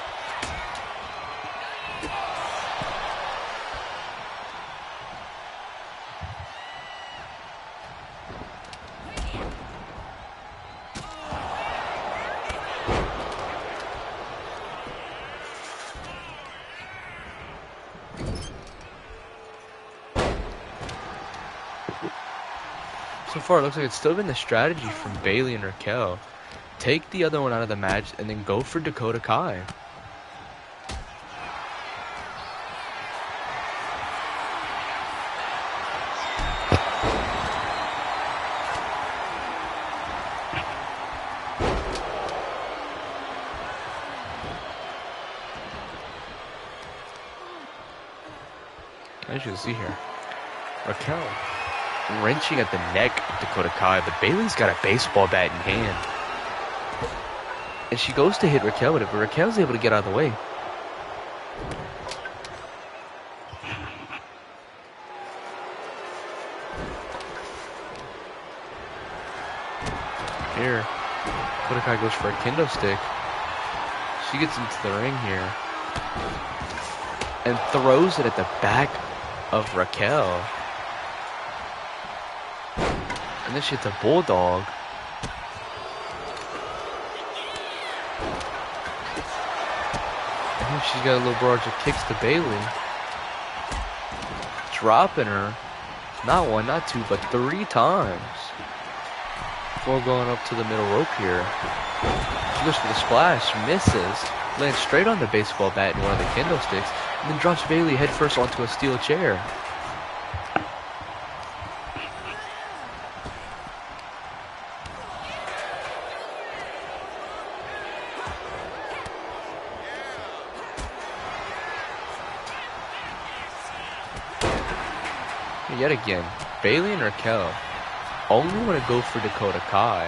So far, it looks like it's still been the strategy from Bayley and Raquel. Take the other one out of the match and then go for Dakota Kai. As you can see here, Raquel wrenching at the neck of Dakota Kai, but Bayley's got a baseball bat in hand. And she goes to hit Raquel with it, but Raquel's able to get out of the way. Here, Dakota Kai goes for a kendo stick. She gets into the ring here and throws it at the back of Raquel. And then she hits a bulldog. And here she's got a little barrage of kicks to Bayley. Dropping her, not 1, not 2, but 3 times. Before going up to the middle rope here. She goes for the splash, misses, lands straight on the baseball bat and one of the kendo sticks, and then drops Bayley headfirst onto a steel chair. Yet again, Bayley and Raquel only want to go for Dakota Kai.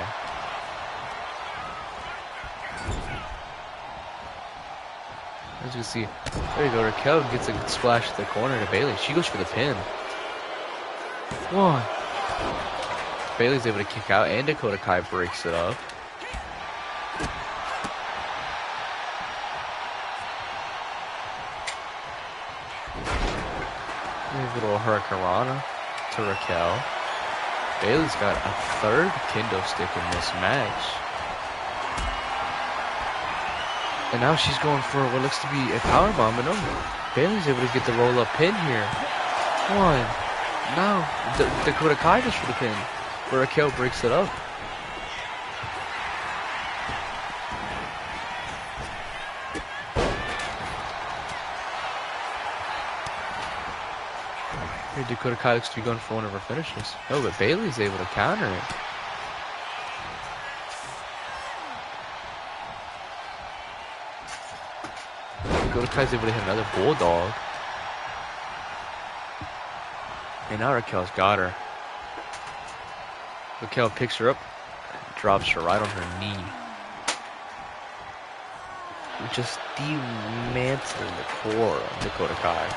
As you can see, there you go, Raquel gets a splash to the corner to Bayley. She goes for the pin. 1. Bayley's able to kick out, and Dakota Kai breaks it up. A little Hurricanrana to Raquel. Bayley's got a 3rd kendo stick in this match. And now she's going for what looks to be a powerbomb. And Bayley's able to get the roll-up pin here. 1. Now, Dakota Kai goes for the pin, but Raquel breaks it up. Dakota Kai looks to be going for one of her finishes. Oh, but Bailey's able to counter it. Dakota Kai's able to hit another bulldog. And now Raquel's got her. Raquel picks her up, drops her right on her knee. Just dismantling the core of Dakota Kai.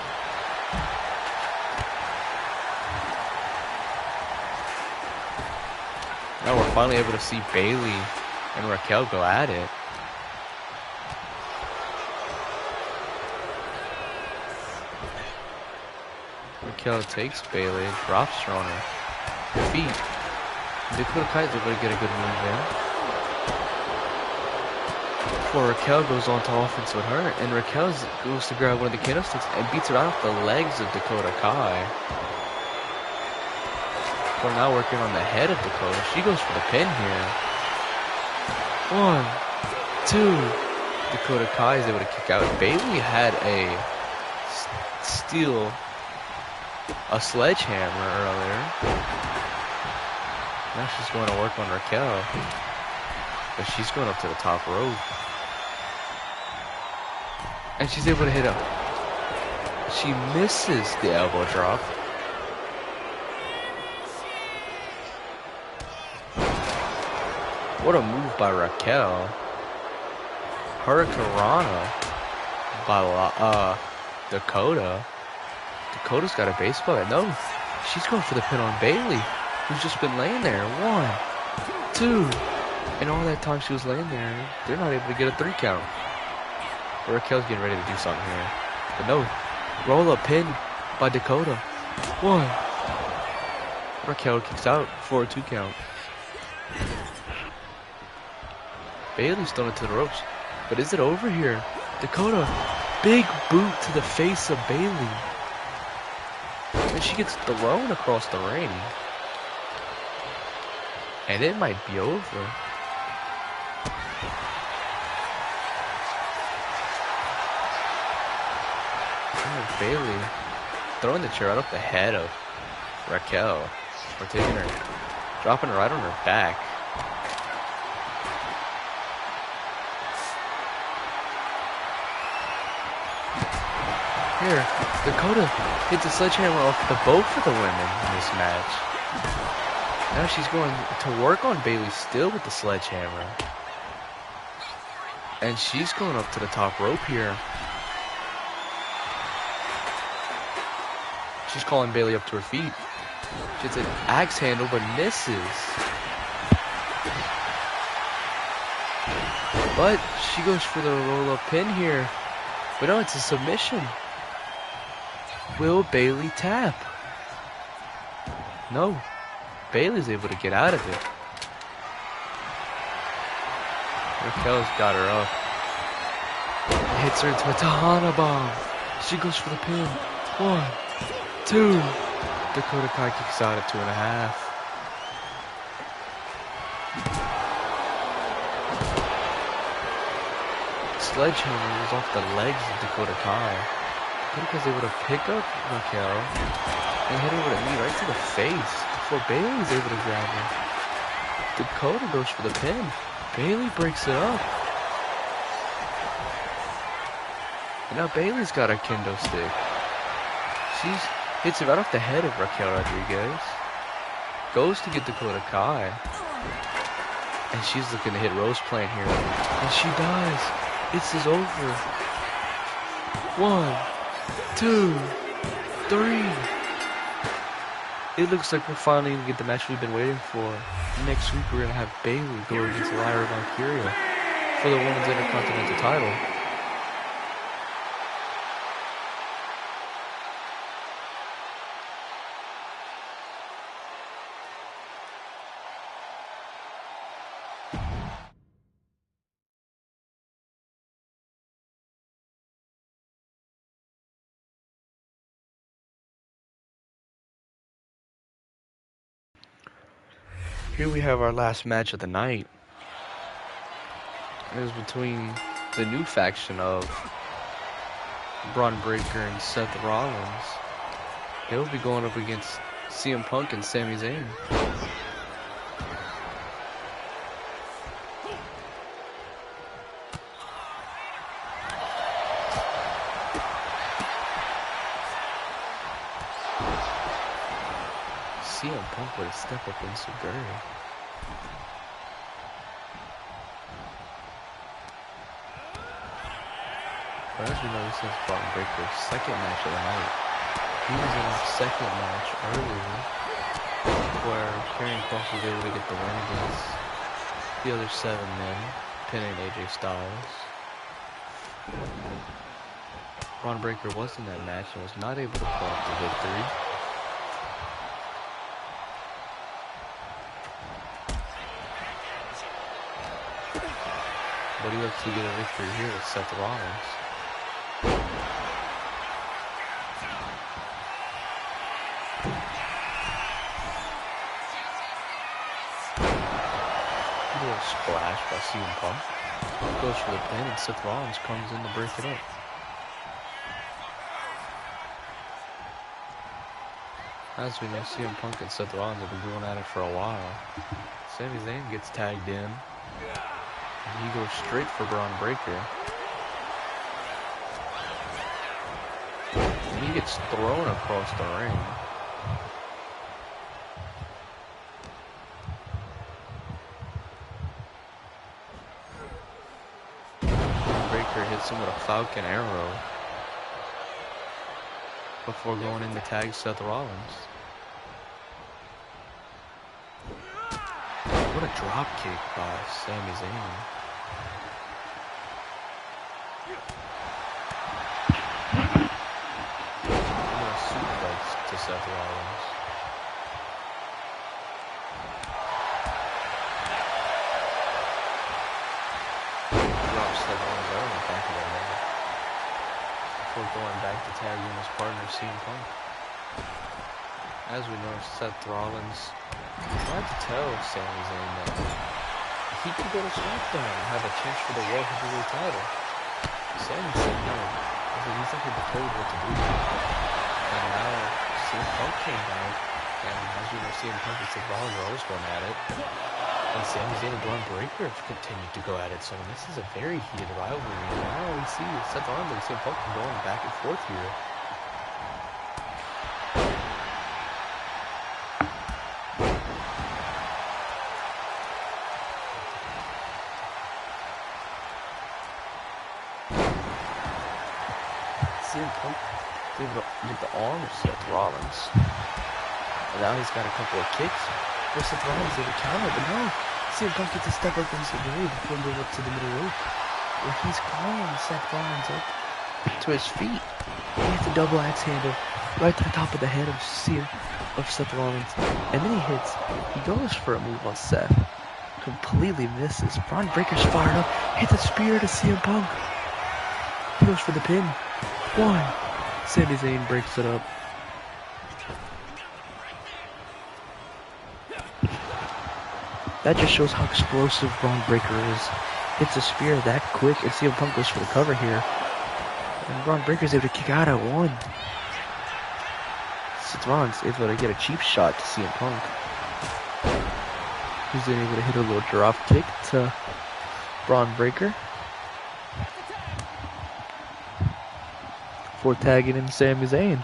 Now we're finally able to see Bailey and Raquel go at it. Raquel takes Bailey and drops her on her feet. Dakota Kai is able to get a good move in. Before Raquel goes on to offense with her, and Raquel goes to grab one of the candlesticks and beats her out off the legs of Dakota Kai. We're now working on the head of Dakota. She goes for the pin here. 1, 2. Dakota Kai is able to kick out. Bailey had a sledgehammer earlier. Now she's going to work on Raquel. But she's going up to the top rope. And she's able to hit him. She misses the elbow drop. What a move by Raquel. Hurricanrana by Dakota. Dakota's got a baseball bat. No, she's going for the pin on Bailey, who's just been laying there. 1, 2. And all that time she was laying there, they're not able to get a 3 count. But Raquel's getting ready to do something here. But no, roll up pin by Dakota. 1. Raquel kicks out for a 2 count. Bailey's thrown it to the ropes. But is it over here? Dakota, big boot to the face of Bailey. And she gets thrown across the ring. And it might be over. Bailey throwing the chair right off the head of Raquel. Or taking her, dropping her right on her back. Here, Dakota hits a sledgehammer off the both of the women in this match. Now she's going to work on Bailey still with the sledgehammer. And she's going up to the top rope here. She's calling Bailey up to her feet. She hits an axe handle, but misses. But she goes for the roll-up pin here. But no, it's a submission. Will Bailey tap? No. Bailey's able to get out of it. Raquel's got her up. Hits her into a Tahana bomb. She goes for the pin. 1, 2. Dakota Kai kicks out at 2.5. Sledgehammer was off the legs of Dakota Kai. Dakota Kai's able to pick up Raquel and hit her with a knee right to the face before Bailey's able to grab her. Dakota goes for the pin. Bailey breaks it up. And now Bailey's got a kendo stick. She hits it right off the head of Raquel Rodriguez. Goes to get Dakota Kai. And she's looking to hit Rose Plant here. And she does. This is over. 1, 2, 3. It looks like we're finally going to get the match we've been waiting for. Next week we're going to have Bailey go against Lyra Valkyria for the Women's Intercontinental title. Here we have our last match of the night. It was between the new faction of Braun Breaker and Seth Rollins He'll be going up against CM Punk and Sami Zayn. CM Punk would have stepped up into Gurry. But as we know, this is Braun Breaker's second match of the night. He was in his second match earlier, where Karrion Kross was able to get the win against the other 7 men, pinning AJ Styles. Braun Breaker was in that match and was not able to pull off the victory. But he looks to get a victory here with Seth Rollins. Splash by CM Punk. Goes for the pin and Seth Rollins comes in to break it up. As we know, CM Punk and Seth Rollins have been going at it for a while. Sami Zayn gets tagged in. And he goes straight for Braun Breaker. And he gets thrown across the ring. Hits him with a Falcon Arrow before going in to tag Seth Rollins. What a drop kick by Sami Zayn. What a suplex to Seth Rollins. Going back to tagging his partner CM Punk. As we know, Seth Rollins tried to tell Sami Zayn that he could go to SmackDown and have a chance for the World Heavyweight title. Sami said no. He's not going to be told what to do. And now CM Punk came back, and as we know, CM Punk and Seth Rollins are always going at it. And Sami Zayn and Braun Breaker have continued to go at it, so this is a very heated rivalry. Now we see Seth Rollins and CM Punk going back and forth here. CM Punk was able to get the arm of Seth Rollins. And now he's got a couple of kicks. Seth Rollins able to counter, but no. CM Punk gets a step up into the ring before he goes up to the middle rope, where he's calling Seth Rollins up to his feet. He hits a double axe handle right to the top of the head of Seth Rollins, and then he goes for a move on Seth. Completely misses. Braun Breaker's fired up, hits a spear to CM Punk. He goes for the pin. 1. Sami Zayn breaks it up. That just shows how explosive Braun Breaker is. Hits a spear that quick, and CM Punk goes for the cover here. And Braun Breaker's able to kick out at 1. Seth Rollins able to get a cheap shot to CM Punk. He's then able to hit a little drop kick to Braun Breaker. Before tagging in Sami Zayn.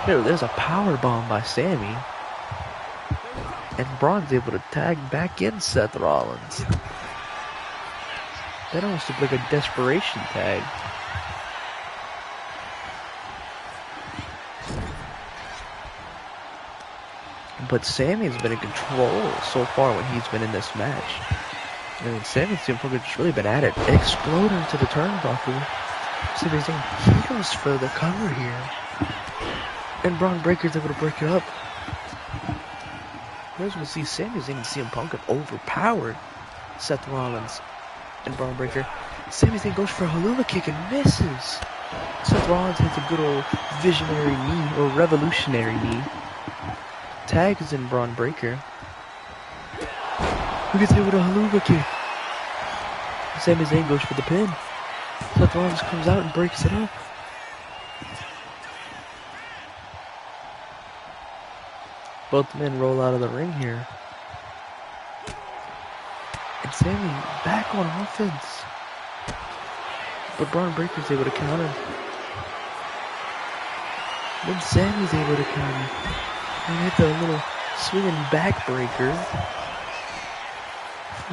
There's a power bomb by Sami, and Braun's able to tag back in Seth Rollins. That almost looked like a desperation tag. But Sami's been in control so far when he's been in this match. I mean, Sami and CM Punk have just really been at it. Exploding into the turnbuckle. Sami's saying he goes for the cover here. And Braun Breaker's able to break it up. As we see, Sami Zayn and CM Punk have overpowered Seth Rollins and Braun Breaker. Sami Zayn goes for a Helluva Kick and misses. Seth Rollins hits a good old visionary knee, or revolutionary knee. Tags in Braun Breaker. Who gets hit with a haluva kick? Sami Zayn goes for the pin. Seth Rollins comes out and breaks it up. Both men roll out of the ring here. And Sami back on offense. But Braun Breaker's able to counter. Then Sami's able to counter. And hit the little swinging backbreaker.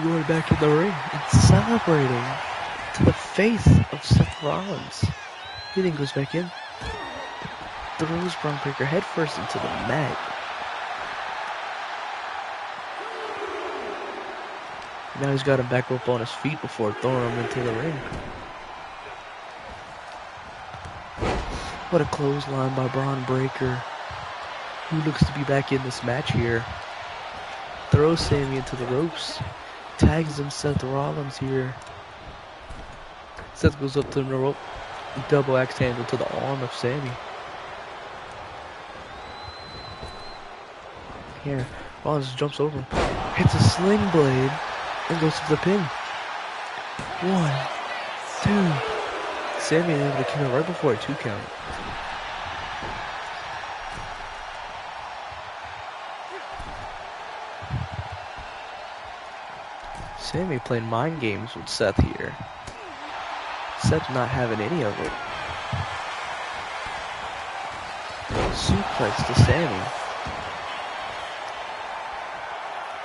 Going back in the ring and celebrating to the face of Seth Rollins. He then goes back in. Throws Braun Breaker headfirst into the mat. Now he's got him back up on his feet before throwing him into the ring. What a clothesline by Braun Breaker, who looks to be back in this match here. Throws Sami into the ropes. Tags him Seth Rollins here. Seth goes up to the rope. Double axe handle to the arm of Sami. Here, Rollins jumps over him. Hits a sling blade. And goes for the pin. 1, 2. Sami able to kill it right before a 2 count. Sami playing mind games with Seth here. Seth not having any of it. Suplex to Sami.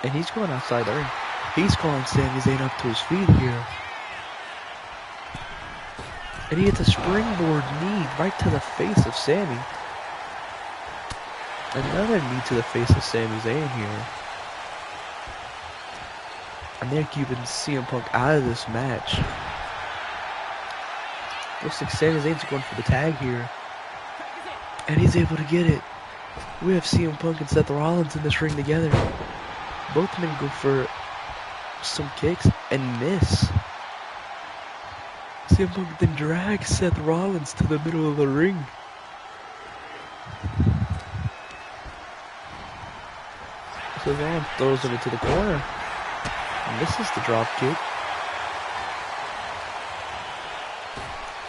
And he's going outside the ring. He's calling Sami Zayn up to his feet here. And he hits a springboard knee right to the face of Sami. Another knee to the face of Sami Zayn here. And they're keeping CM Punk out of this match. Looks like Sami Zayn's going for the tag here. And he's able to get it. We have CM Punk and Seth Rollins in this ring together. Both men go for some kicks and miss. CM Punk then drags Seth Rollins to the middle of the ring. So Rollins throws him into the corner. And misses the drop kick.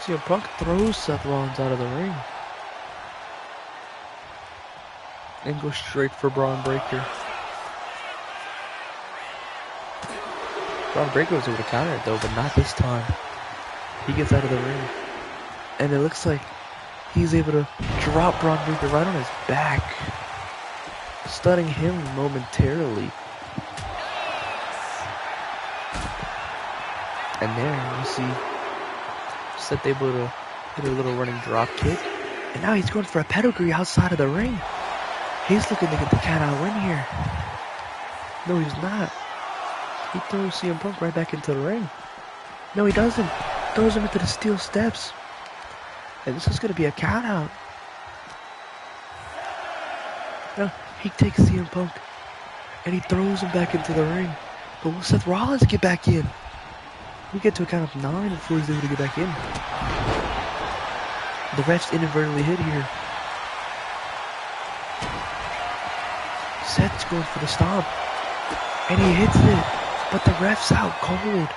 CM Punk throws Seth Rollins out of the ring. And goes straight for Braun Breaker. Braun Breaker was able to counter it though, but not this time. He gets out of the ring. And it looks like he's able to drop Braun Breaker right on his back. Stunning him momentarily. And there we see Seth able to hit a little running drop kick. And now he's going for a pedigree outside of the ring. He's looking to get the cat out win here. No, he's not. He throws CM Punk right back into the ring. No, he doesn't. Throws him into the steel steps. And this is going to be a count out. No, he takes CM Punk and he throws him back into the ring. But will Seth Rollins get back in? We get to a count of 9 before he's able to get back in. The ref's inadvertently hit here. Seth's going for the stomp. And he hits it. But the ref's out cold.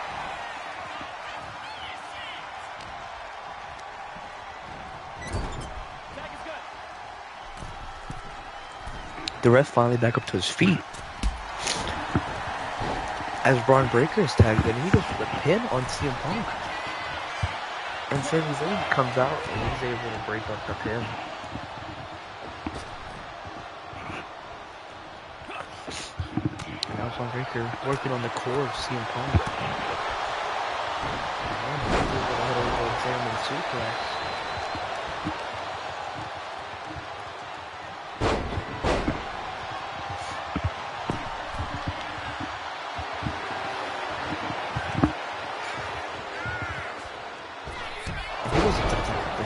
The ref finally back up to his feet. As Braun Breaker is tagged in, he goes for the pin on CM Punk. And Sami Zayn comes out and he's able to break up the pin. And now Braun Breaker working on the core of CM Punk. And he's able to hit over examine suplex.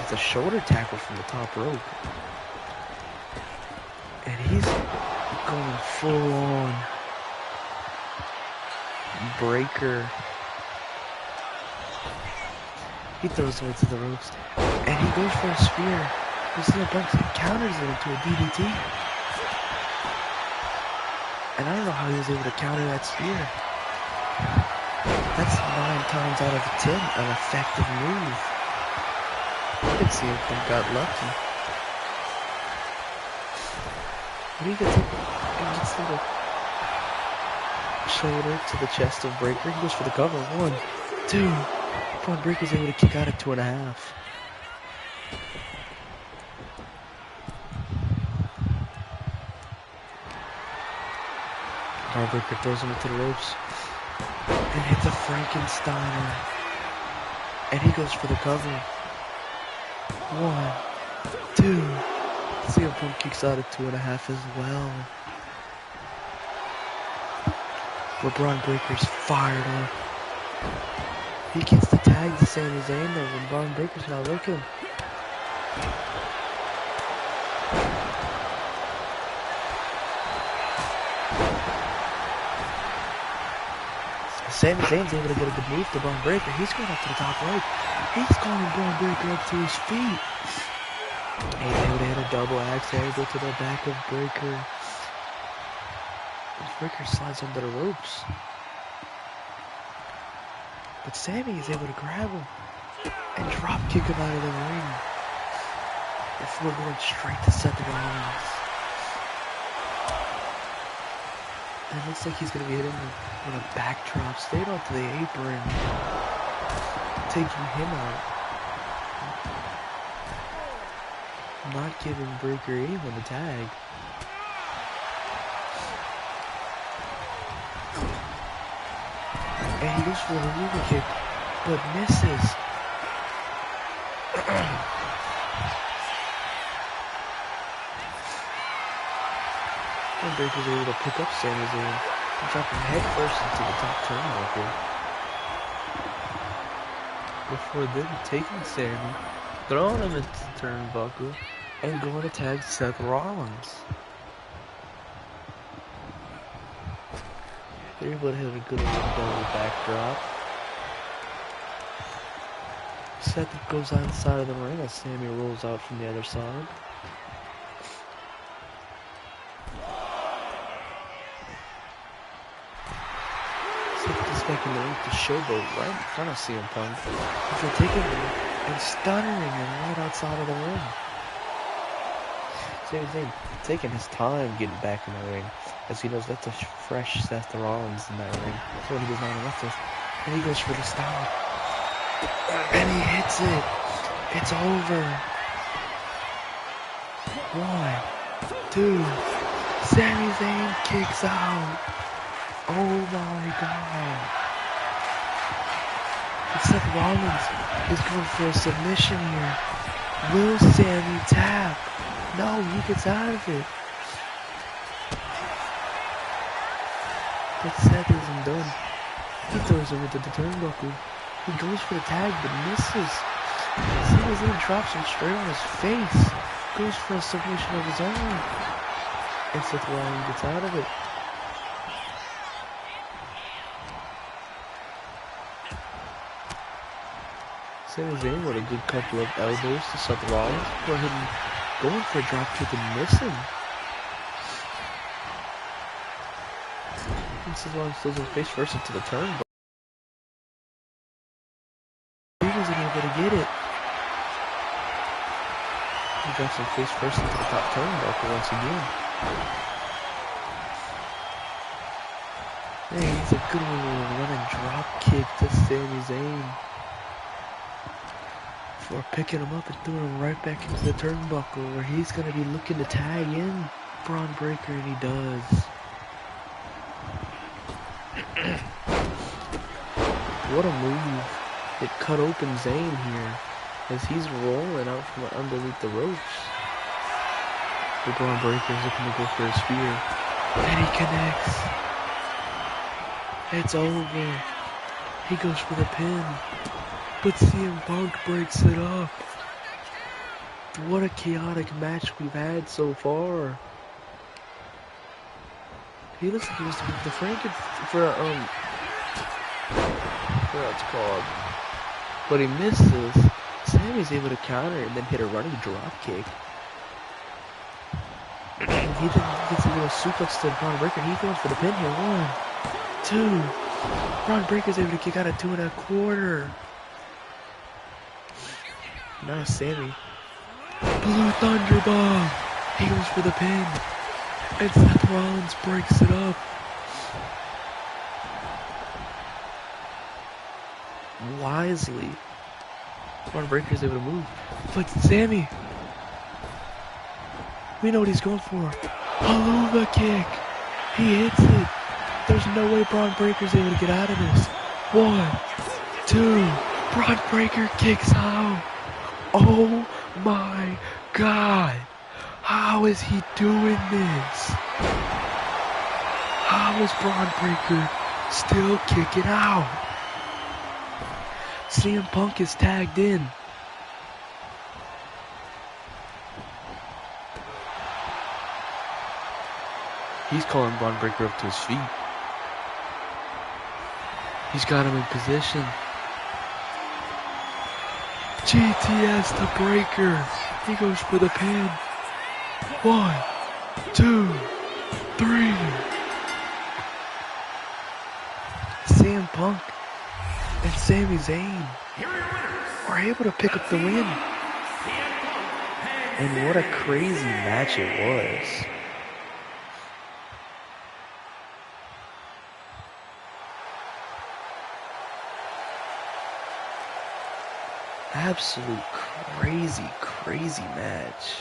It's a shoulder tackle from the top rope. And he's going full on breaker. He throws him into the ropes. And he goes for a spear. You see a Punk counters it into a DDT. And I don't know how he was able to counter that spear. times out of 10 an effective move. You can see if he got lucky. But he gets to the shoulder to the chest of Breaker. He goes for the cover. 1, 2. Braun Breaker's able to kick out at 2.5. Braun Breaker throws him into the ropes and hits a Frankensteiner. And he goes for the cover. 1, 2. CM Punk kicks out at 2.5 as well. But Braun Breaker's fired up. He gets the tag to Sami Zayn though, and Braun Breaker's not looking. Sami Zayn's able to get a good move to Braun Breaker. He's going up to the top right. He's calling Braun Breaker up to his feet. He's able to hit a double axe angle to the back of Breaker. Breaker slides under the ropes. But Sami is able to grab him and drop kick him out of the ring before going straight to Seth Rollins. And it looks like he's going to be hitting with a backdrop, staying onto the apron, taking him out. Not giving Breaker anyone the tag. And he goes for a Luger kick, but misses. And Breaker's able to pick up Sami Zayn and drop him head first into the top turnbuckle. Before then taking Sami, throwing him into the turnbuckle, and going to tag Seth Rollins. They're able to hit a good old double backdrop. Seth goes outside of the ring as Sami rolls out from the other side. Seth gets back in the ring to showboat right in front of CM Punk before taking him and stunning him right outside of the ring. Sami Zayn taking his time getting back in the ring, as he knows that's a fresh Seth Rollins in that ring. That's what he does not enough with. And he goes for the stomp. And he hits it. It's over. 1, 2. Sami Zayn kicks out. Oh my god. And Seth Rollins is going for a submission here. Will Sami tap? No, he gets out of it. But Seth isn't done. He throws him into the turnbuckle. He goes for the tag but misses. Sami Zayn drops him straight on his face. Goes for a submission of his own. And Seth Rollins gets out of it. Sami Zayn with a good couple of elbows to Seth Rollins. Go ahead and going for a drop kick and missing. And Seth Rollins throws his face first into the turnbuckle. He wasn't able to get it. He drops him face first into the top turnbuckle once again. Hey, it's a good running drop kick to Sami Zayn. Before picking him up and throwing him right back into the turnbuckle, where he's going to be looking to tag in Braun Breaker, and he does. What a move. It cut open Zayn here as he's rolling out from underneath the ropes. But Braun Breaker's looking to go for a spear. And he connects. It's over. He goes for the pin. But CM Punk breaks it up. What a chaotic match we've had so far. He looks like he was the what it's called. But he misses. Sami's able to counter and then hit a running drop kick. He then gets a little suplex to Braun Breaker. He goes for the pin here. 1, 2. Braun Breaker's able to kick out at 2 1/4. Now Sammy. Blue Thunder Bomb. He goes for the pin. And Seth Rollins breaks it up. Wisely. Braun Breaker's able to move. But Sammy. We know what he's going for. Haluva kick. He hits it. There's no way Braun Breaker's able to get out of this. 1, 2. Braun Breaker kicks out. Oh my God. How is he doing this? How is Braun Breaker still kicking out? CM Punk is tagged in. He's calling Braun Breaker up to his feet. He's got him in position. GTS to Breaker. He goes for the pin. 1, 2, 3. CM Punk and Sami Zayn are able to pick up the win. And what a crazy match it was. Absolute crazy match.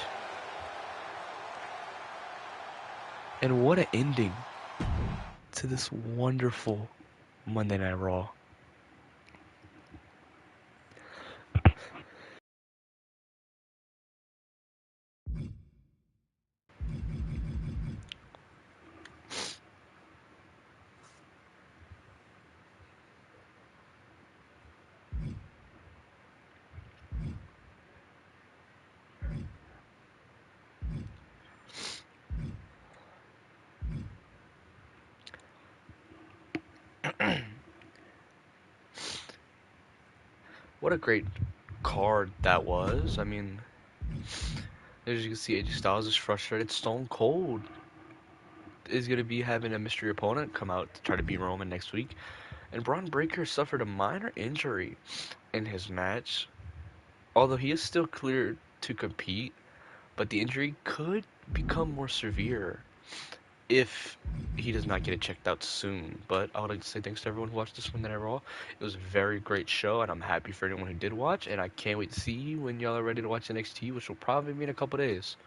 And what an ending to this wonderful Monday Night Raw. What a great card that was. I mean, as you can see, AJ Styles is frustrated. Stone Cold is going to be having a mystery opponent come out to try to beat Roman next week. And Braun Breaker suffered a minor injury in his match. Although he is still cleared to compete, but the injury could become more severe if he does not get it checked out soon. But I would like to say thanks to everyone who watched this Monday Night Raw. It was a very great show, and I'm happy for anyone who did watch, and I can't wait to see you when y'all are ready to watch NXT, which will probably be in a couple days.